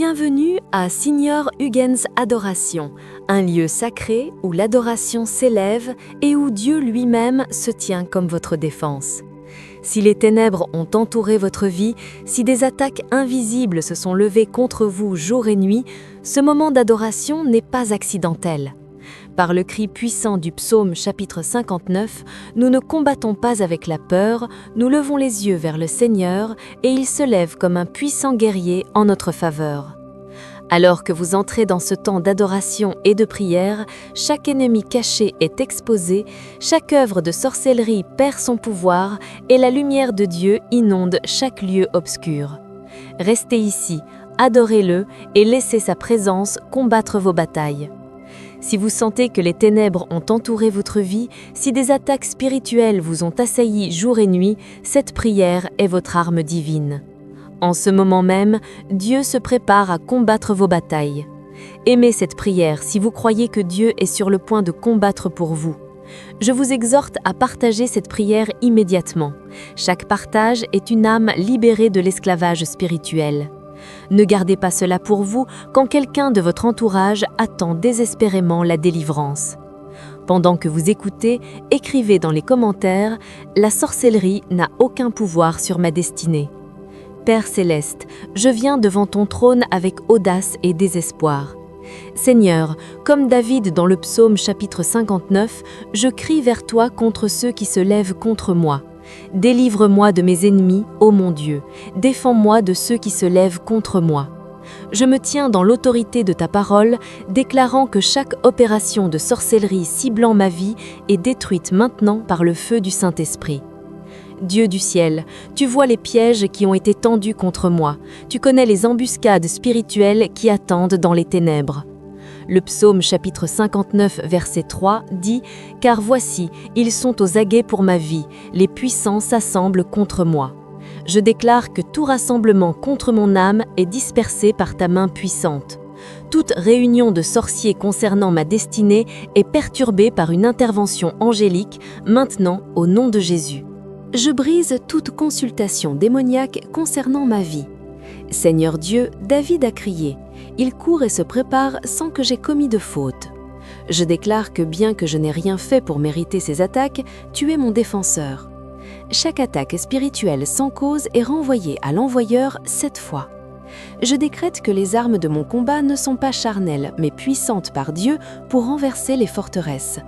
Bienvenue à Signor Huygens Adoration, un lieu sacré où l'adoration s'élève et où Dieu lui-même se tient comme votre défense. Si les ténèbres ont entouré votre vie, si des attaques invisibles se sont levées contre vous jour et nuit, ce moment d'adoration n'est pas accidentel. Par le cri puissant du psaume chapitre 59, nous ne combattons pas avec la peur, nous levons les yeux vers le Seigneur et il se lève comme un puissant guerrier en notre faveur. Alors que vous entrez dans ce temps d'adoration et de prière, chaque ennemi caché est exposé, chaque œuvre de sorcellerie perd son pouvoir et la lumière de Dieu inonde chaque lieu obscur. Restez ici, adorez-le et laissez sa présence combattre vos batailles. Si vous sentez que les ténèbres ont entouré votre vie, si des attaques spirituelles vous ont assailli jour et nuit, cette prière est votre arme divine. En ce moment même, Dieu se prépare à combattre vos batailles. Aimez cette prière si vous croyez que Dieu est sur le point de combattre pour vous. Je vous exhorte à partager cette prière immédiatement. Chaque partage est une âme libérée de l'esclavage spirituel. Ne gardez pas cela pour vous quand quelqu'un de votre entourage attend désespérément la délivrance. Pendant que vous écoutez, écrivez dans les commentaires « La sorcellerie n'a aucun pouvoir sur ma destinée ». Père céleste, je viens devant ton trône avec audace et désespoir. Seigneur, comme David dans le psaume chapitre 59, je crie vers toi contre ceux qui se lèvent contre moi. Délivre-moi de mes ennemis, ô mon Dieu, défends-moi de ceux qui se lèvent contre moi. Je me tiens dans l'autorité de ta parole, déclarant que chaque opération de sorcellerie ciblant ma vie est détruite maintenant par le feu du Saint-Esprit. Dieu du ciel, tu vois les pièges qui ont été tendus contre moi, tu connais les embuscades spirituelles qui attendent dans les ténèbres. Le psaume chapitre 59 verset 3 dit « Car voici, ils sont aux aguets pour ma vie, les puissants s'assemblent contre moi. Je déclare que tout rassemblement contre mon âme est dispersé par ta main puissante. Toute réunion de sorciers concernant ma destinée est perturbée par une intervention angélique, maintenant au nom de Jésus. Je brise toute consultation démoniaque concernant ma vie. Seigneur Dieu, David a crié. Il court et se prépare sans que j'aie commis de faute. Je déclare que bien que je n'ai rien fait pour mériter ces attaques, tu es mon défenseur. Chaque attaque spirituelle sans cause est renvoyée à l'envoyeur 7 fois. Je décrète que les armes de mon combat ne sont pas charnelles, mais puissantes par Dieu pour renverser les forteresses.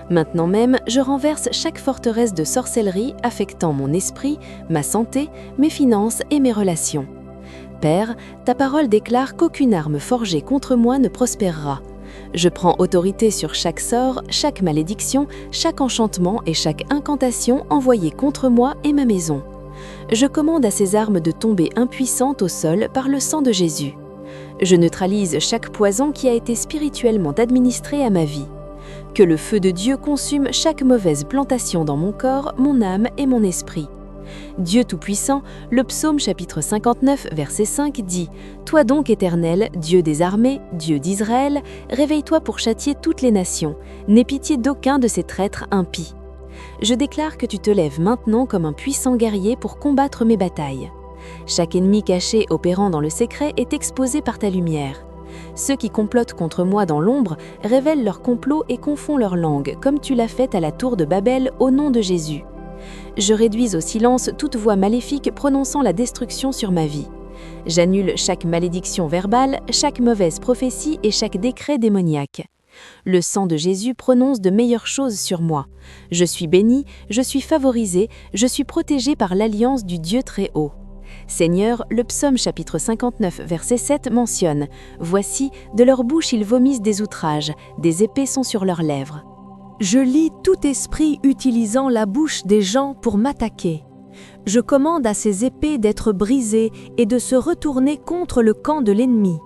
Maintenant même, je renverse chaque forteresse de sorcellerie affectant mon esprit, ma santé, mes finances et mes relations. Père, ta parole déclare qu'aucune arme forgée contre moi ne prospérera. Je prends autorité sur chaque sort, chaque malédiction, chaque enchantement et chaque incantation envoyée contre moi et ma maison. Je commande à ces armes de tomber impuissantes au sol par le sang de Jésus. Je neutralise chaque poison qui a été spirituellement administré à ma vie. Que le feu de Dieu consume chaque mauvaise plantation dans mon corps, mon âme et mon esprit. Dieu Tout-Puissant, le psaume chapitre 59, verset 5 dit « Toi donc, Éternel, Dieu des armées, Dieu d'Israël, réveille-toi pour châtier toutes les nations, n'aie pitié d'aucun de ces traîtres impies. Je déclare que tu te lèves maintenant comme un puissant guerrier pour combattre mes batailles. Chaque ennemi caché opérant dans le secret est exposé par ta lumière. Ceux qui complotent contre moi dans l'ombre révèlent leur complot et confondent leur langue, comme tu l'as fait à la tour de Babel au nom de Jésus. Je réduis au silence toute voix maléfique prononçant la destruction sur ma vie. J'annule chaque malédiction verbale, chaque mauvaise prophétie et chaque décret démoniaque. Le sang de Jésus prononce de meilleures choses sur moi. Je suis béni, je suis favorisé, je suis protégé par l'alliance du Dieu très haut. Seigneur, le psaume chapitre 59 verset 7 mentionne « Voici, de leur bouche ils vomissent des outrages, des épées sont sur leurs lèvres. » Je lis tout esprit utilisant la bouche des gens pour m'attaquer. Je commande à ces épées d'être brisées et de se retourner contre le camp de l'ennemi.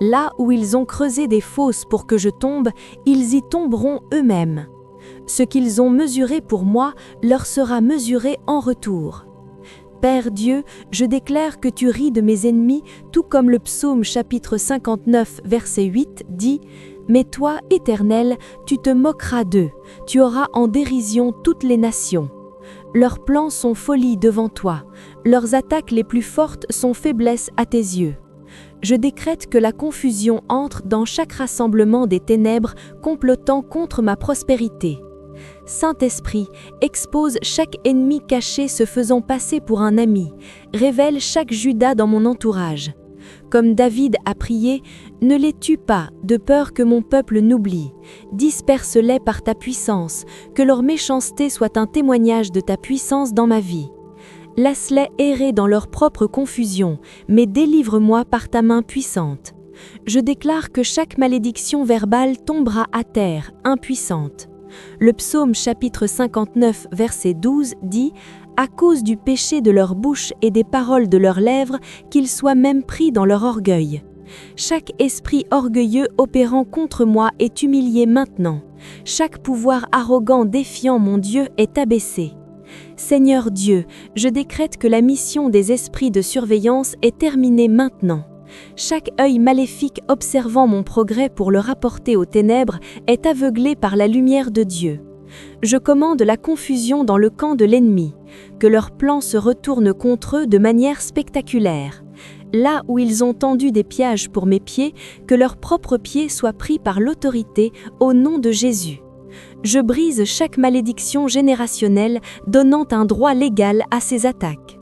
Là où ils ont creusé des fosses pour que je tombe, ils y tomberont eux-mêmes. Ce qu'ils ont mesuré pour moi leur sera mesuré en retour. Père Dieu, je déclare que tu ris de mes ennemis, tout comme le psaume chapitre 59, verset 8 dit « Mais toi, Éternel, tu te moqueras d'eux, tu auras en dérision toutes les nations. Leurs plans sont folie devant toi, leurs attaques les plus fortes sont faiblesse à tes yeux. Je décrète que la confusion entre dans chaque rassemblement des ténèbres complotant contre ma prospérité. Saint-Esprit, expose chaque ennemi caché se faisant passer pour un ami, révèle chaque Judas dans mon entourage. Comme David a prié, ne les tue pas, de peur que mon peuple n'oublie. Disperse-les par ta puissance, que leur méchanceté soit un témoignage de ta puissance dans ma vie. Laisse-les errer dans leur propre confusion, mais délivre-moi par ta main puissante. Je déclare que chaque malédiction verbale tombera à terre, impuissante. Le psaume chapitre 59, verset 12 dit « À cause du péché de leur bouche et des paroles de leurs lèvres, qu'ils soient même pris dans leur orgueil. Chaque esprit orgueilleux opérant contre moi est humilié maintenant. Chaque pouvoir arrogant défiant mon Dieu est abaissé. Seigneur Dieu, je décrète que la mission des esprits de surveillance est terminée maintenant. Chaque œil maléfique observant mon progrès pour le rapporter aux ténèbres est aveuglé par la lumière de Dieu. Je commande la confusion dans le camp de l'ennemi, que leurs plans se retournent contre eux de manière spectaculaire. Là où ils ont tendu des pièges pour mes pieds, que leurs propres pieds soient pris par l'autorité au nom de Jésus. Je brise chaque malédiction générationnelle donnant un droit légal à ces attaques.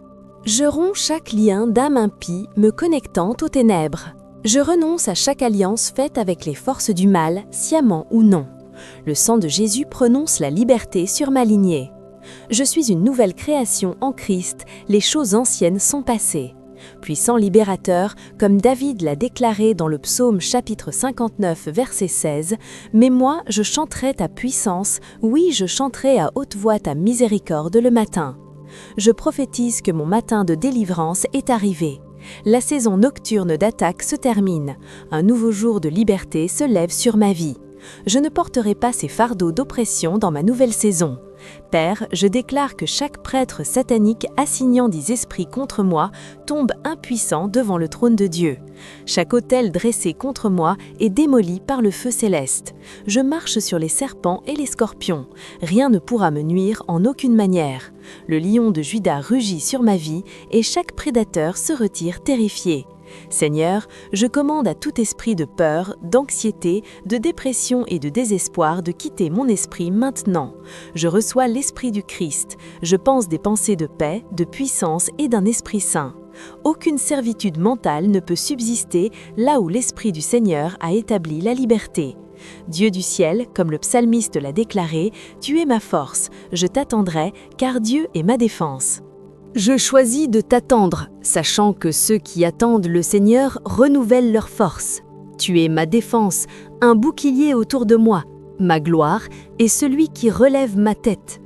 Je romps chaque lien d'âme impie me connectant aux ténèbres. Je renonce à chaque alliance faite avec les forces du mal, sciemment ou non. Le sang de Jésus prononce la liberté sur ma lignée. Je suis une nouvelle création en Christ, les choses anciennes sont passées. Puissant libérateur, comme David l'a déclaré dans le psaume chapitre 59, verset 16, « Mais moi, je chanterai ta puissance, oui, je chanterai à haute voix ta miséricorde le matin. » Je prophétise que mon matin de délivrance est arrivé. La saison nocturne d'attaque se termine. Un nouveau jour de liberté se lève sur ma vie. Je ne porterai pas ces fardeaux d'oppression dans ma nouvelle saison. Père, je déclare que chaque prêtre satanique assignant des esprits contre moi tombe impuissant devant le trône de Dieu. Chaque autel dressé contre moi est démoli par le feu céleste. Je marche sur les serpents et les scorpions. Rien ne pourra me nuire en aucune manière. Le lion de Juda rugit sur ma vie et chaque prédateur se retire terrifié. Seigneur, je commande à tout esprit de peur, d'anxiété, de dépression et de désespoir de quitter mon esprit maintenant. Je reçois l'esprit du Christ. Je pense des pensées de paix, de puissance et d'un esprit saint. Aucune servitude mentale ne peut subsister là où l'esprit du Seigneur a établi la liberté. Dieu du ciel, comme le psalmiste l'a déclaré, tu es ma force, je t'attendrai, car Dieu est ma défense. Je choisis de t'attendre, sachant que ceux qui attendent le Seigneur renouvellent leur force. Tu es ma défense, un bouclier autour de moi, ma gloire et celui qui relève ma tête.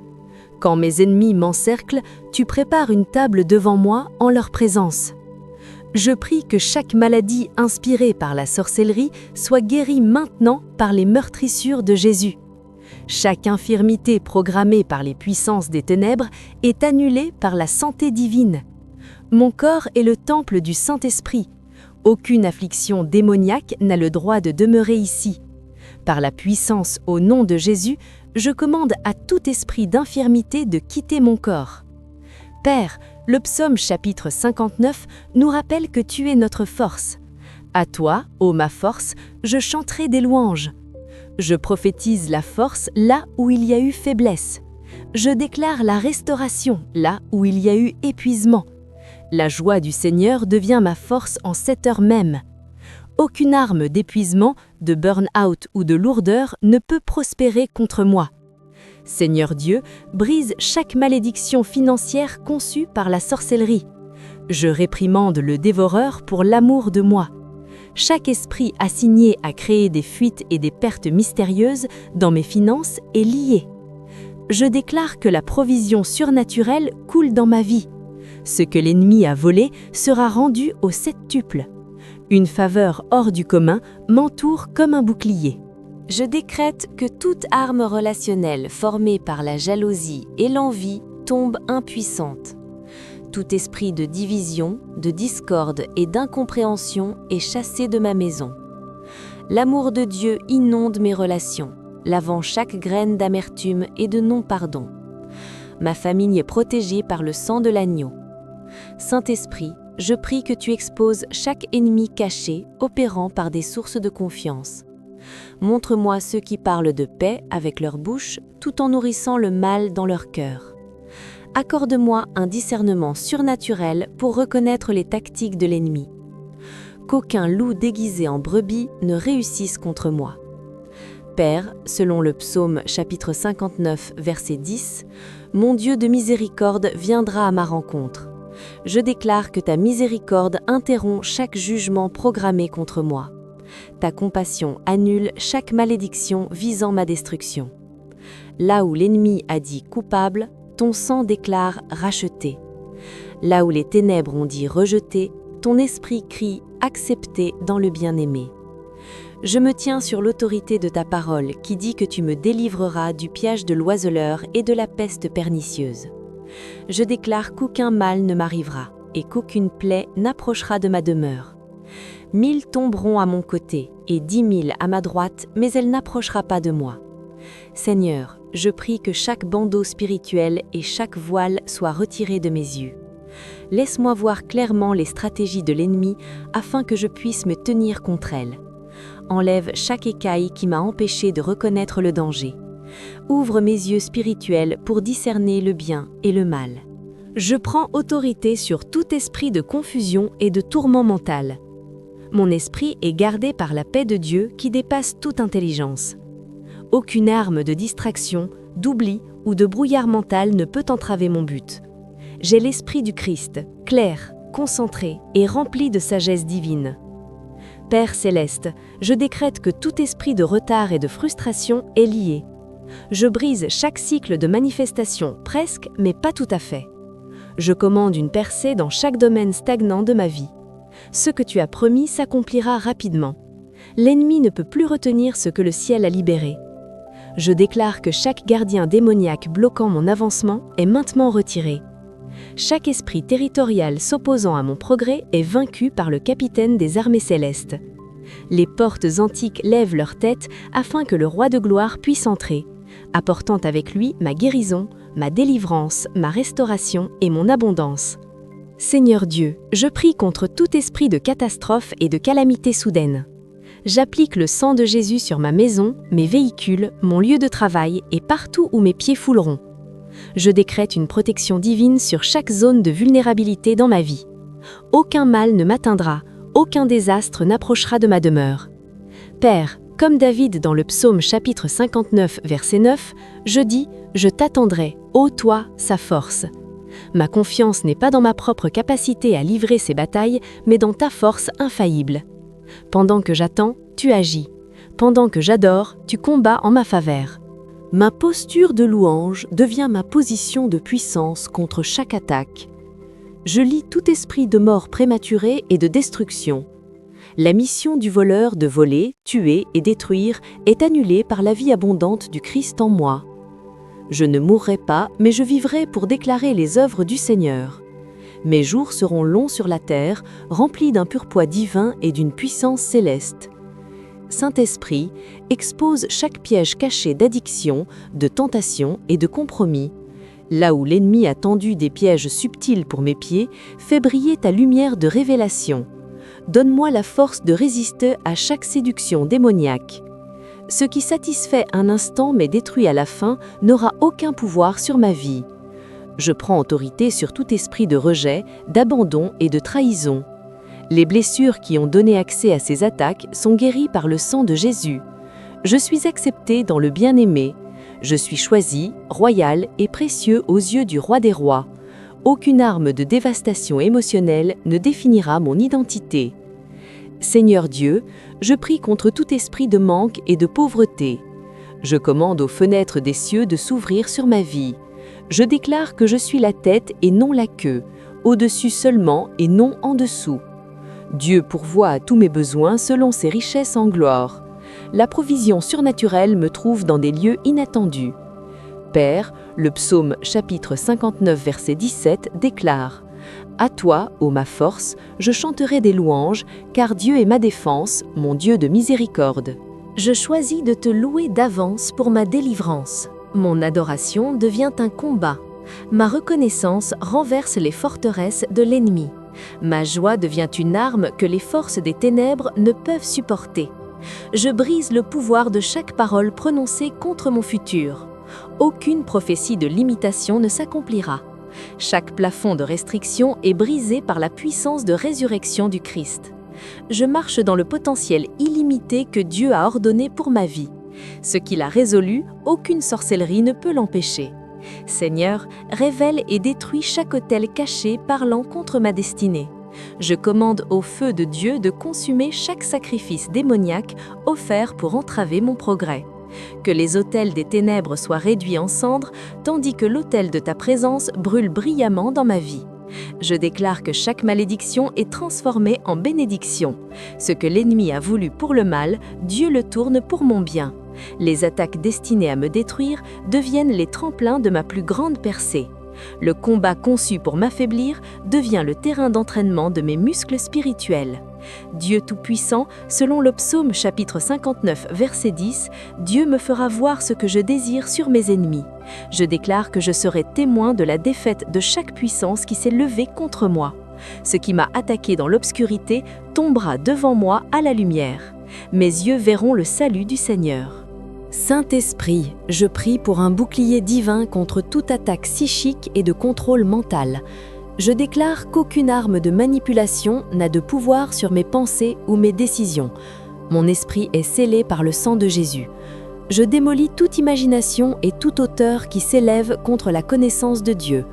Quand mes ennemis m'encerclent, tu prépares une table devant moi en leur présence. Je prie que chaque maladie inspirée par la sorcellerie soit guérie maintenant par les meurtrissures de Jésus. Chaque infirmité programmée par les puissances des ténèbres est annulée par la santé divine. Mon corps est le temple du Saint-Esprit. Aucune affliction démoniaque n'a le droit de demeurer ici. Par la puissance au nom de Jésus, je commande à tout esprit d'infirmité de quitter mon corps. Père, le psaume chapitre 59 nous rappelle que tu es notre force. À toi, ô ma force, je chanterai des louanges. Je prophétise la force là où il y a eu faiblesse. Je déclare la restauration là où il y a eu épuisement. La joie du Seigneur devient ma force en cette heure même. Aucune arme d'épuisement, de burn-out ou de lourdeur ne peut prospérer contre moi. Seigneur Dieu, brise chaque malédiction financière conçue par la sorcellerie. Je réprimande le dévoreur pour l'amour de moi. Chaque esprit assigné à créer des fuites et des pertes mystérieuses dans mes finances est lié. Je déclare que la provision surnaturelle coule dans ma vie. Ce que l'ennemi a volé sera rendu au septuple. Une faveur hors du commun m'entoure comme un bouclier. Je décrète que toute arme relationnelle formée par la jalousie et l'envie tombe impuissante. Tout esprit de division, de discorde et d'incompréhension est chassé de ma maison. L'amour de Dieu inonde mes relations, lavant chaque graine d'amertume et de non-pardon. Ma famille est protégée par le sang de l'agneau. Saint-Esprit, je prie que tu exposes chaque ennemi caché opérant par des sources de confiance. Montre-moi ceux qui parlent de paix avec leur bouche tout en nourrissant le mal dans leur cœur. Accorde-moi un discernement surnaturel pour reconnaître les tactiques de l'ennemi. Qu'aucun loup déguisé en brebis ne réussisse contre moi. Père, selon le psaume chapitre 59, verset 10, mon Dieu de miséricorde viendra à ma rencontre. Je déclare que ta miséricorde interrompt chaque jugement programmé contre moi. Ta compassion annule chaque malédiction visant ma destruction. Là où l'ennemi a dit coupable, ton sang déclare racheté. Là où les ténèbres ont dit rejeté, ton esprit crie accepté dans le bien-aimé. Je me tiens sur l'autorité de ta parole qui dit que tu me délivreras du piège de l'oiseleur et de la peste pernicieuse. Je déclare qu'aucun mal ne m'arrivera et qu'aucune plaie n'approchera de ma demeure. 1000 tomberont à mon côté et 10 000 à ma droite, mais elle n'approchera pas de moi. Seigneur, je prie que chaque bandeau spirituel et chaque voile soient retirés de mes yeux. Laisse-moi voir clairement les stratégies de l'ennemi afin que je puisse me tenir contre elles. Enlève chaque écaille qui m'a empêché de reconnaître le danger. Ouvre mes yeux spirituels pour discerner le bien et le mal. Je prends autorité sur tout esprit de confusion et de tourment mental. Mon esprit est gardé par la paix de Dieu qui dépasse toute intelligence. Aucune arme de distraction, d'oubli ou de brouillard mental ne peut entraver mon but. J'ai l'esprit du Christ, clair, concentré et rempli de sagesse divine. Père céleste, je décrète que tout esprit de retard et de frustration est lié. Je brise chaque cycle de manifestation, presque, mais pas tout à fait. Je commande une percée dans chaque domaine stagnant de ma vie. Ce que tu as promis s'accomplira rapidement. L'ennemi ne peut plus retenir ce que le ciel a libéré. Je déclare que chaque gardien démoniaque bloquant mon avancement est maintenant retiré. Chaque esprit territorial s'opposant à mon progrès est vaincu par le capitaine des armées célestes. Les portes antiques lèvent leur tête afin que le roi de gloire puisse entrer, apportant avec lui ma guérison, ma délivrance, ma restauration et mon abondance. Seigneur Dieu, je prie contre tout esprit de catastrophe et de calamité soudaine. J'applique le sang de Jésus sur ma maison, mes véhicules, mon lieu de travail et partout où mes pieds fouleront. Je décrète une protection divine sur chaque zone de vulnérabilité dans ma vie. Aucun mal ne m'atteindra, aucun désastre n'approchera de ma demeure. Père, comme David dans le psaume chapitre 59, verset 9, je dis « Je t'attendrai, ô toi, sa force ». Ma confiance n'est pas dans ma propre capacité à livrer ces batailles, mais dans ta force infaillible. Pendant que j'attends, tu agis. Pendant que j'adore, tu combats en ma faveur. Ma posture de louange devient ma position de puissance contre chaque attaque. Je lis tout esprit de mort prématurée et de destruction. La mission du voleur de voler, tuer et détruire est annulée par la vie abondante du Christ en moi. Je ne mourrai pas, mais je vivrai pour déclarer les œuvres du Seigneur. Mes jours seront longs sur la terre, remplis d'un purpoint divin et d'une puissance céleste. Saint-Esprit, expose chaque piège caché d'addiction, de tentation et de compromis. Là où l'ennemi a tendu des pièges subtils pour mes pieds, fais briller ta lumière de révélation. Donne-moi la force de résister à chaque séduction démoniaque. Ce qui satisfait un instant mais détruit à la fin n'aura aucun pouvoir sur ma vie. Je prends autorité sur tout esprit de rejet, d'abandon et de trahison. Les blessures qui ont donné accès à ces attaques sont guéries par le sang de Jésus. Je suis accepté dans le bien-aimé. Je suis choisi, royal et précieux aux yeux du roi des rois. Aucune arme de dévastation émotionnelle ne définira mon identité. Seigneur Dieu, je prie contre tout esprit de manque et de pauvreté. Je commande aux fenêtres des cieux de s'ouvrir sur ma vie. Je déclare que je suis la tête et non la queue, au-dessus seulement et non en dessous. Dieu pourvoit à tous mes besoins selon ses richesses en gloire. La provision surnaturelle me trouve dans des lieux inattendus. Père, le psaume chapitre 59 verset 17 déclare « À toi, ô ma force, je chanterai des louanges, car Dieu est ma défense, mon Dieu de miséricorde. » Je choisis de te louer d'avance pour ma délivrance. Mon adoration devient un combat. Ma reconnaissance renverse les forteresses de l'ennemi. Ma joie devient une arme que les forces des ténèbres ne peuvent supporter. Je brise le pouvoir de chaque parole prononcée contre mon futur. Aucune prophétie de limitation ne s'accomplira. Chaque plafond de restriction est brisé par la puissance de résurrection du Christ. Je marche dans le potentiel illimité que Dieu a ordonné pour ma vie. Ce qu'il a résolu, aucune sorcellerie ne peut l'empêcher. Seigneur, révèle et détruis chaque autel caché parlant contre ma destinée. Je commande au feu de Dieu de consumer chaque sacrifice démoniaque offert pour entraver mon progrès. Que les autels des ténèbres soient réduits en cendres, tandis que l'autel de ta présence brûle brillamment dans ma vie. Je déclare que chaque malédiction est transformée en bénédiction. Ce que l'ennemi a voulu pour le mal, Dieu le tourne pour mon bien. Les attaques destinées à me détruire deviennent les tremplins de ma plus grande percée. Le combat conçu pour m'affaiblir devient le terrain d'entraînement de mes muscles spirituels. Dieu Tout-Puissant, selon le psaume chapitre 59, verset 10, Dieu me fera voir ce que je désire sur mes ennemis. Je déclare que je serai témoin de la défaite de chaque puissance qui s'est levée contre moi. Ce qui m'a attaqué dans l'obscurité tombera devant moi à la lumière. Mes yeux verront le salut du Seigneur. Saint-Esprit, je prie pour un bouclier divin contre toute attaque psychique et de contrôle mental. Je déclare qu'aucune arme de manipulation n'a de pouvoir sur mes pensées ou mes décisions. Mon esprit est scellé par le sang de Jésus. Je démolis toute imagination et toute hauteur qui s'élève contre la connaissance de Dieu.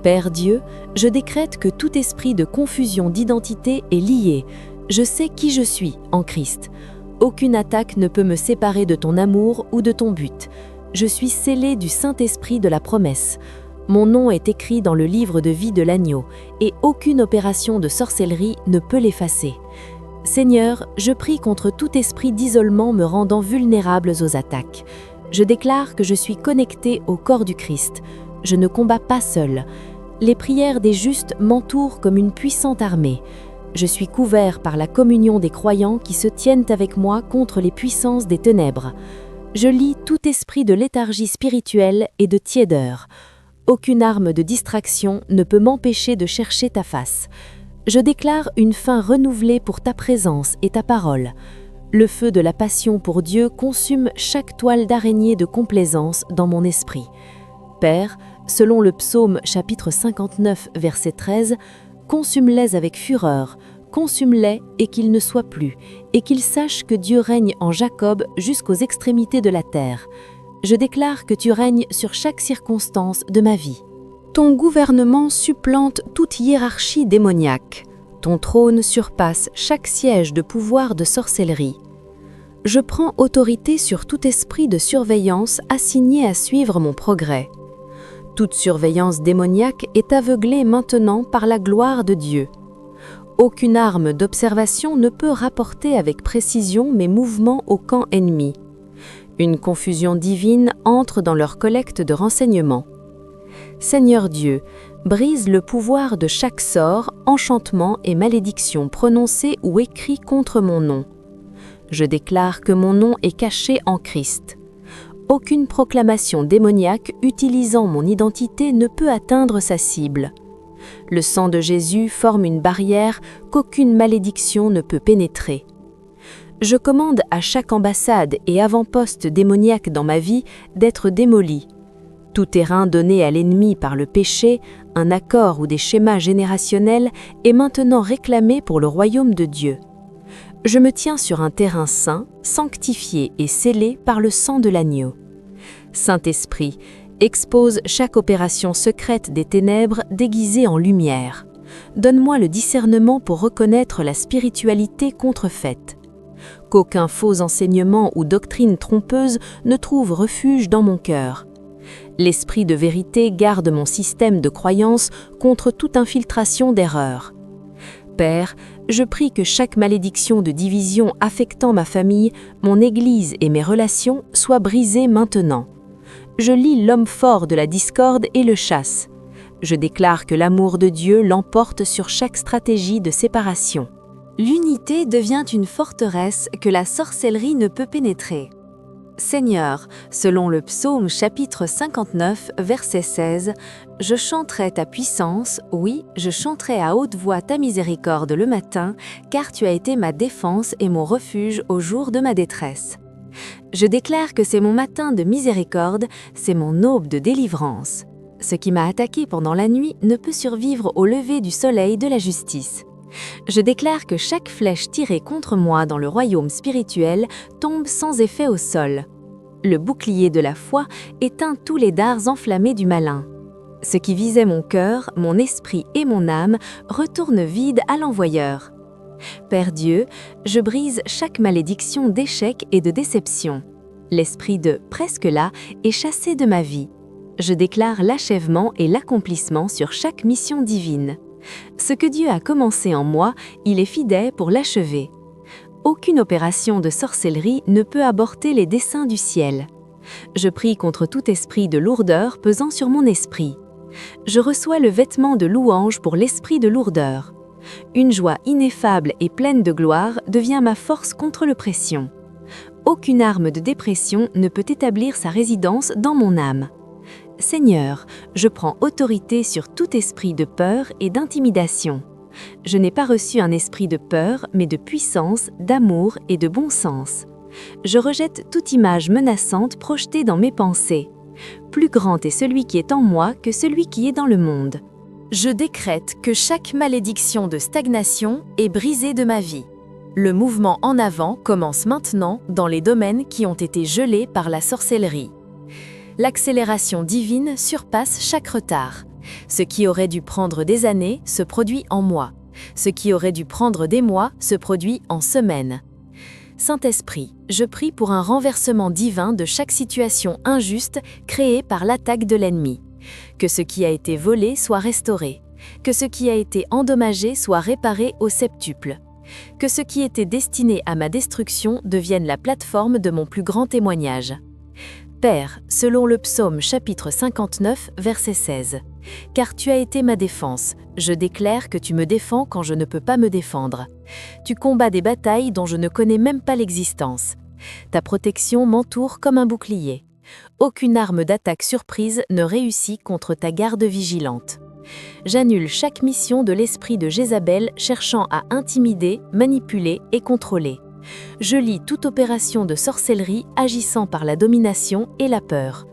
Père Dieu, je décrète que tout esprit de confusion d'identité est lié. Je sais qui je suis en Christ. Aucune attaque ne peut me séparer de ton amour ou de ton but. Je suis scellé du Saint-Esprit de la promesse. Mon nom est écrit dans le livre de vie de l'agneau, et aucune opération de sorcellerie ne peut l'effacer. Seigneur, je prie contre tout esprit d'isolement me rendant vulnérable aux attaques. Je déclare que je suis connecté au corps du Christ. Je ne combats pas seul. Les prières des justes m'entourent comme une puissante armée. Je suis couvert par la communion des croyants qui se tiennent avec moi contre les puissances des ténèbres. Je lie tout esprit de léthargie spirituelle et de tiédeur. Aucune arme de distraction ne peut m'empêcher de chercher ta face. Je déclare une fin renouvelée pour ta présence et ta parole. Le feu de la passion pour Dieu consume chaque toile d'araignée de complaisance dans mon esprit. Père, selon le psaume chapitre 59, verset 13, consume-les avec fureur, consume-les et qu'ils ne soient plus, et qu'ils sachent que Dieu règne en Jacob jusqu'aux extrémités de la terre. Je déclare que tu règnes sur chaque circonstance de ma vie. Ton gouvernement supplante toute hiérarchie démoniaque. Ton trône surpasse chaque siège de pouvoir de sorcellerie. Je prends autorité sur tout esprit de surveillance assigné à suivre mon progrès. Toute surveillance démoniaque est aveuglée maintenant par la gloire de Dieu. Aucune arme d'observation ne peut rapporter avec précision mes mouvements au camp ennemi. Une confusion divine entre dans leur collecte de renseignements. Seigneur Dieu, brise le pouvoir de chaque sort, enchantement et malédiction prononcés ou écrits contre mon nom. Je déclare que mon nom est caché en Christ. Aucune proclamation démoniaque utilisant mon identité ne peut atteindre sa cible. Le sang de Jésus forme une barrière qu'aucune malédiction ne peut pénétrer. Je commande à chaque ambassade et avant-poste démoniaque dans ma vie d'être démoli. Tout terrain donné à l'ennemi par le péché, un accord ou des schémas générationnels est maintenant réclamé pour le royaume de Dieu. Je me tiens sur un terrain saint, sanctifié et scellé par le sang de l'agneau. Saint-Esprit, expose chaque opération secrète des ténèbres déguisée en lumière. Donne-moi le discernement pour reconnaître la spiritualité contrefaite. Qu'aucun faux enseignement ou doctrine trompeuse ne trouve refuge dans mon cœur. L'esprit de vérité garde mon système de croyance contre toute infiltration d'erreurs. Père, je prie que chaque malédiction de division affectant ma famille, mon Église et mes relations soit brisée maintenant. Je lie l'homme fort de la discorde et le chasse. Je déclare que l'amour de Dieu l'emporte sur chaque stratégie de séparation. L'unité devient une forteresse que la sorcellerie ne peut pénétrer. Seigneur, selon le psaume chapitre 59, verset 16, « Je chanterai ta puissance, oui, je chanterai à haute voix ta miséricorde le matin, car tu as été ma défense et mon refuge au jour de ma détresse. » Je déclare que c'est mon matin de miséricorde, c'est mon aube de délivrance. Ce qui m'a attaqué pendant la nuit ne peut survivre au lever du soleil de la justice. Je déclare que chaque flèche tirée contre moi dans le royaume spirituel tombe sans effet au sol. Le bouclier de la foi éteint tous les dards enflammés du malin. Ce qui visait mon cœur, mon esprit et mon âme retourne vide à l'envoyeur. Père Dieu, je brise chaque malédiction d'échec et de déception. L'esprit de « presque là » est chassé de ma vie. Je déclare l'achèvement et l'accomplissement sur chaque mission divine. Ce que Dieu a commencé en moi, il est fidèle pour l'achever. Aucune opération de sorcellerie ne peut aborter les desseins du ciel. Je prie contre tout esprit de lourdeur pesant sur mon esprit. Je reçois le vêtement de louange pour l'esprit de lourdeur. Une joie ineffable et pleine de gloire devient ma force contre l'oppression. Aucune arme de dépression ne peut établir sa résidence dans mon âme. Seigneur, je prends autorité sur tout esprit de peur et d'intimidation. Je n'ai pas reçu un esprit de peur, mais de puissance, d'amour et de bon sens. Je rejette toute image menaçante projetée dans mes pensées. Plus grand est celui qui est en moi que celui qui est dans le monde. Je décrète que chaque malédiction de stagnation est brisée de ma vie. Le mouvement en avant commence maintenant dans les domaines qui ont été gelés par la sorcellerie. L'accélération divine surpasse chaque retard. Ce qui aurait dû prendre des années se produit en mois. Ce qui aurait dû prendre des mois se produit en semaines. Saint-Esprit, je prie pour un renversement divin de chaque situation injuste créée par l'attaque de l'ennemi. Que ce qui a été volé soit restauré. Que ce qui a été endommagé soit réparé au septuple. Que ce qui était destiné à ma destruction devienne la plateforme de mon plus grand témoignage. Père, selon le psaume chapitre 59, verset 16, « Car tu as été ma défense, je déclare que tu me défends quand je ne peux pas me défendre. Tu combats des batailles dont je ne connais même pas l'existence. Ta protection m'entoure comme un bouclier. Aucune arme d'attaque surprise ne réussit contre ta garde vigilante. J'annule chaque mission de l'esprit de Jézabel cherchant à intimider, manipuler et contrôler. Je lie toute opération de sorcellerie agissant par la domination et la peur.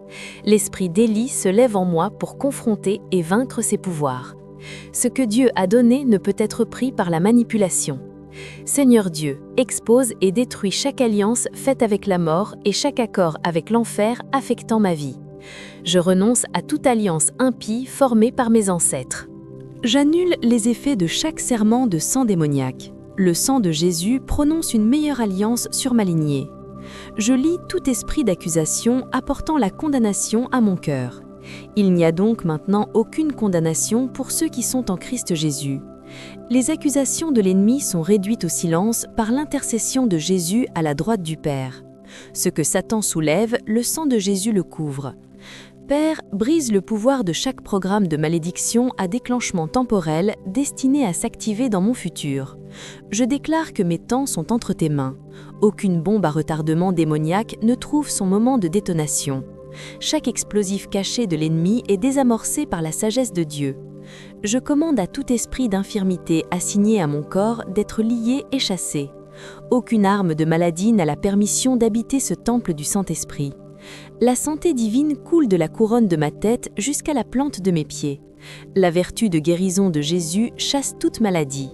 L'esprit d'Élie se lève en moi pour confronter et vaincre ses pouvoirs. Ce que Dieu a donné ne peut être pris par la manipulation. Seigneur Dieu, expose et détruis chaque alliance faite avec la mort et chaque accord avec l'enfer affectant ma vie. Je renonce à toute alliance impie formée par mes ancêtres. J'annule les effets de chaque serment de sang démoniaque. Le sang de Jésus prononce une meilleure alliance sur ma lignée. Je lie tout esprit d'accusation apportant la condamnation à mon cœur. Il n'y a donc maintenant aucune condamnation pour ceux qui sont en Christ Jésus. Les accusations de l'ennemi sont réduites au silence par l'intercession de Jésus à la droite du Père. Ce que Satan soulève, le sang de Jésus le couvre. Père, brise le pouvoir de chaque programme de malédiction à déclenchement temporel destiné à s'activer dans mon futur. Je déclare que mes temps sont entre tes mains. Aucune bombe à retardement démoniaque ne trouve son moment de détonation. Chaque explosif caché de l'ennemi est désamorcé par la sagesse de Dieu. Je commande à tout esprit d'infirmité assigné à mon corps d'être lié et chassé. Aucune arme de maladie n'a la permission d'habiter ce temple du Saint-Esprit. La santé divine coule de la couronne de ma tête jusqu'à la plante de mes pieds. La vertu de guérison de Jésus chasse toute maladie.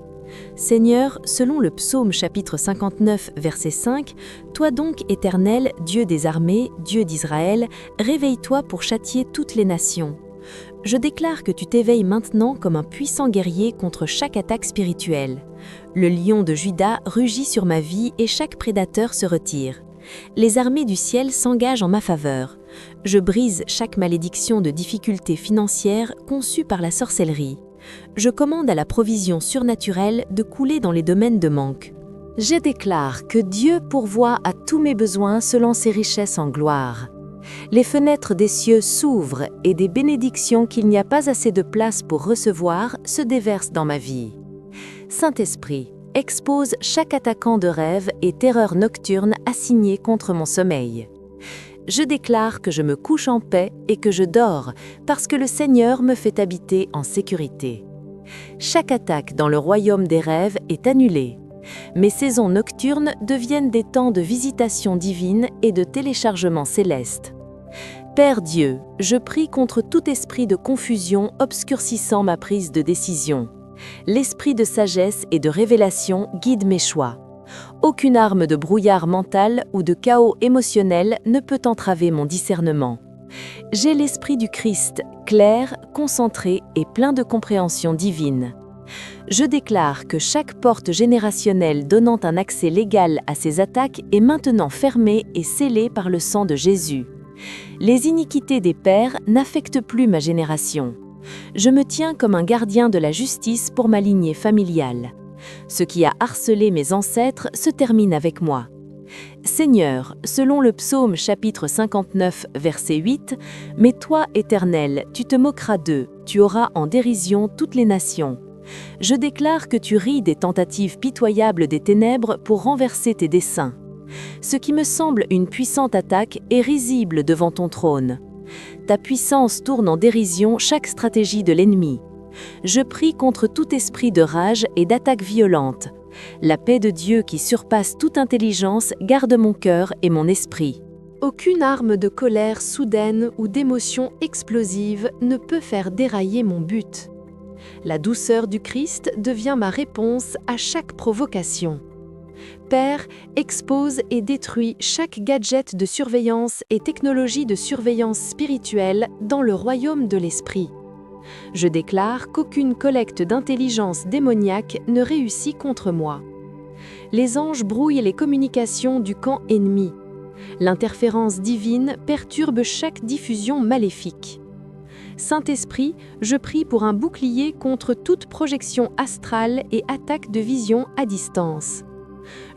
Seigneur, selon le psaume chapitre 59, verset 5, « Toi donc, Éternel, Dieu des armées, Dieu d'Israël, réveille-toi pour châtier toutes les nations. » Je déclare que tu t'éveilles maintenant comme un puissant guerrier contre chaque attaque spirituelle. Le lion de Juda rugit sur ma vie et chaque prédateur se retire. Les armées du ciel s'engagent en ma faveur. Je brise chaque malédiction de difficultés financières conçue par la sorcellerie. Je commande à la provision surnaturelle de couler dans les domaines de manque. Je déclare que Dieu pourvoit à tous mes besoins selon ses richesses en gloire. Les fenêtres des cieux s'ouvrent et des bénédictions qu'il n'y a pas assez de place pour recevoir se déversent dans ma vie. Saint-Esprit, expose chaque attaquant de rêve et terreur nocturne assigné contre mon sommeil. Je déclare que je me couche en paix et que je dors, parce que le Seigneur me fait habiter en sécurité. Chaque attaque dans le royaume des rêves est annulée. Mes saisons nocturnes deviennent des temps de visitation divine et de téléchargement céleste. Père Dieu, je prie contre tout esprit de confusion obscurcissant ma prise de décision. L'esprit de sagesse et de révélation guide mes choix. Aucune arme de brouillard mental ou de chaos émotionnel ne peut entraver mon discernement. J'ai l'esprit du Christ, clair, concentré et plein de compréhension divine. Je déclare que chaque porte générationnelle donnant un accès légal à ces attaques est maintenant fermée et scellée par le sang de Jésus. Les iniquités des pères n'affectent plus ma génération. Je me tiens comme un gardien de la justice pour ma lignée familiale. Ce qui a harcelé mes ancêtres se termine avec moi. Seigneur, selon le psaume chapitre 59, verset 8, « Mais toi, Éternel, tu te moqueras d'eux, tu auras en dérision toutes les nations. Je déclare que tu ris des tentatives pitoyables des ténèbres pour renverser tes desseins. Ce qui me semble une puissante attaque est risible devant ton trône. Ta puissance tourne en dérision chaque stratégie de l'ennemi. Je prie contre tout esprit de rage et d'attaque violente. La paix de Dieu qui surpasse toute intelligence garde mon cœur et mon esprit. Aucune arme de colère soudaine ou d'émotion explosive ne peut faire dérailler mon but. La douceur du Christ devient ma réponse à chaque provocation. Père, expose et détruis chaque gadget de surveillance et technologie de surveillance spirituelle dans le royaume de l'esprit. Je déclare qu'aucune collecte d'intelligence démoniaque ne réussit contre moi. Les anges brouillent les communications du camp ennemi. L'interférence divine perturbe chaque diffusion maléfique. Saint-Esprit, je prie pour un bouclier contre toute projection astrale et attaque de vision à distance.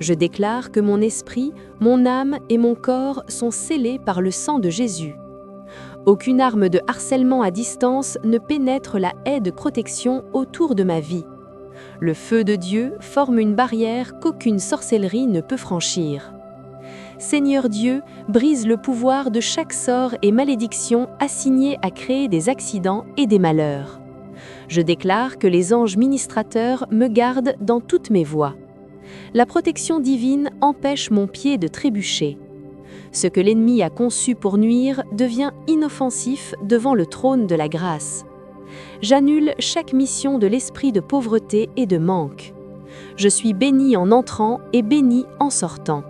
Je déclare que mon esprit, mon âme et mon corps sont scellés par le sang de Jésus. Aucune arme de harcèlement à distance ne pénètre la haie de protection autour de ma vie. Le feu de Dieu forme une barrière qu'aucune sorcellerie ne peut franchir. Seigneur Dieu, brise le pouvoir de chaque sort et malédiction assigné à créer des accidents et des malheurs. Je déclare que les anges ministrateurs me gardent dans toutes mes voies. La protection divine empêche mon pied de trébucher. Ce que l'ennemi a conçu pour nuire devient inoffensif devant le trône de la grâce. J'annule chaque mission de l'esprit de pauvreté et de manque. Je suis béni en entrant et béni en sortant.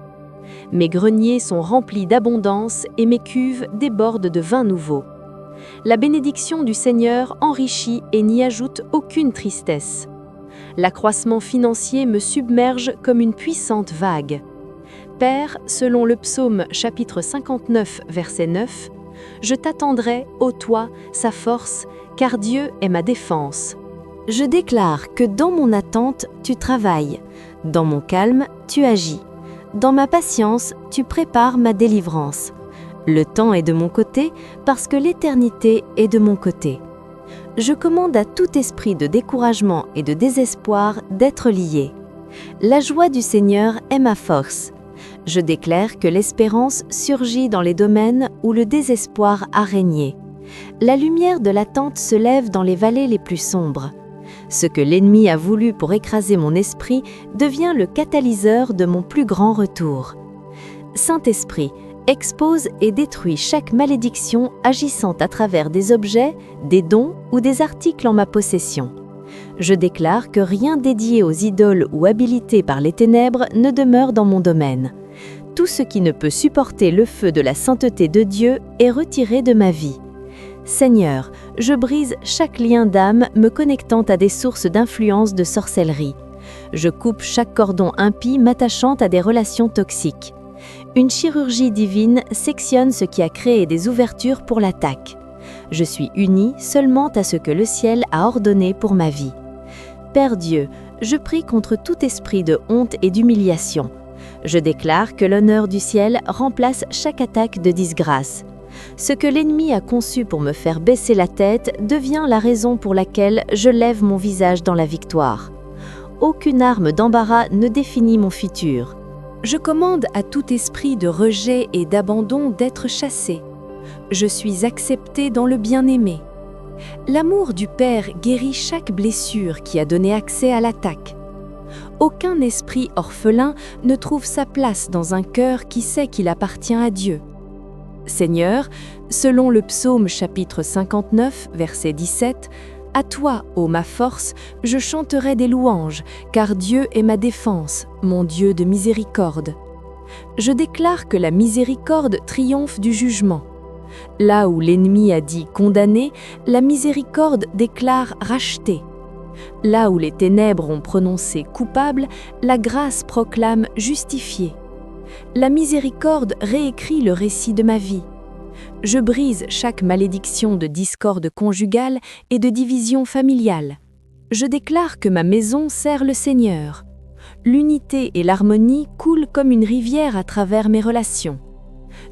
Mes greniers sont remplis d'abondance et mes cuves débordent de vin nouveau. La bénédiction du Seigneur enrichit et n'y ajoute aucune tristesse. L'accroissement financier me submerge comme une puissante vague. Père, selon le psaume chapitre 59, verset 9, « Je t'attendrai, ô toi, sa force, car Dieu est ma défense. » Je déclare que dans mon attente, tu travailles, dans mon calme, tu agis. Dans ma patience, tu prépares ma délivrance. Le temps est de mon côté parce que l'éternité est de mon côté. Je commande à tout esprit de découragement et de désespoir d'être lié. La joie du Seigneur est ma force. Je déclare que l'espérance surgit dans les domaines où le désespoir a régné. La lumière de l'attente se lève dans les vallées les plus sombres. Ce que l'ennemi a voulu pour écraser mon esprit devient le catalyseur de mon plus grand retour. Saint-Esprit, expose et détruis chaque malédiction agissant à travers des objets, des dons ou des articles en ma possession. Je déclare que rien dédié aux idoles ou habilité par les ténèbres ne demeure dans mon domaine. Tout ce qui ne peut supporter le feu de la sainteté de Dieu est retiré de ma vie. Seigneur, je brise chaque lien d'âme me connectant à des sources d'influence de sorcellerie. Je coupe chaque cordon impie m'attachant à des relations toxiques. Une chirurgie divine sectionne ce qui a créé des ouvertures pour l'attaque. Je suis uni seulement à ce que le ciel a ordonné pour ma vie. Père Dieu, je prie contre tout esprit de honte et d'humiliation. Je déclare que l'honneur du ciel remplace chaque attaque de disgrâce. Ce que l'ennemi a conçu pour me faire baisser la tête devient la raison pour laquelle je lève mon visage dans la victoire. Aucune arme d'embarras ne définit mon futur. Je commande à tout esprit de rejet et d'abandon d'être chassé. Je suis accepté dans le bien-aimé. L'amour du Père guérit chaque blessure qui a donné accès à l'attaque. Aucun esprit orphelin ne trouve sa place dans un cœur qui sait qu'il appartient à Dieu. Seigneur, selon le psaume chapitre 59, verset 17, « À toi, ô ma force, je chanterai des louanges, car Dieu est ma défense, mon Dieu de miséricorde. » Je déclare que la miséricorde triomphe du jugement. Là où l'ennemi a dit « condamné », la miséricorde déclare « racheté ». Là où les ténèbres ont prononcé « coupable », la grâce proclame « justifié ». La miséricorde réécrit le récit de ma vie. Je brise chaque malédiction de discorde conjugale et de division familiale. Je déclare que ma maison sert le Seigneur. L'unité et l'harmonie coulent comme une rivière à travers mes relations.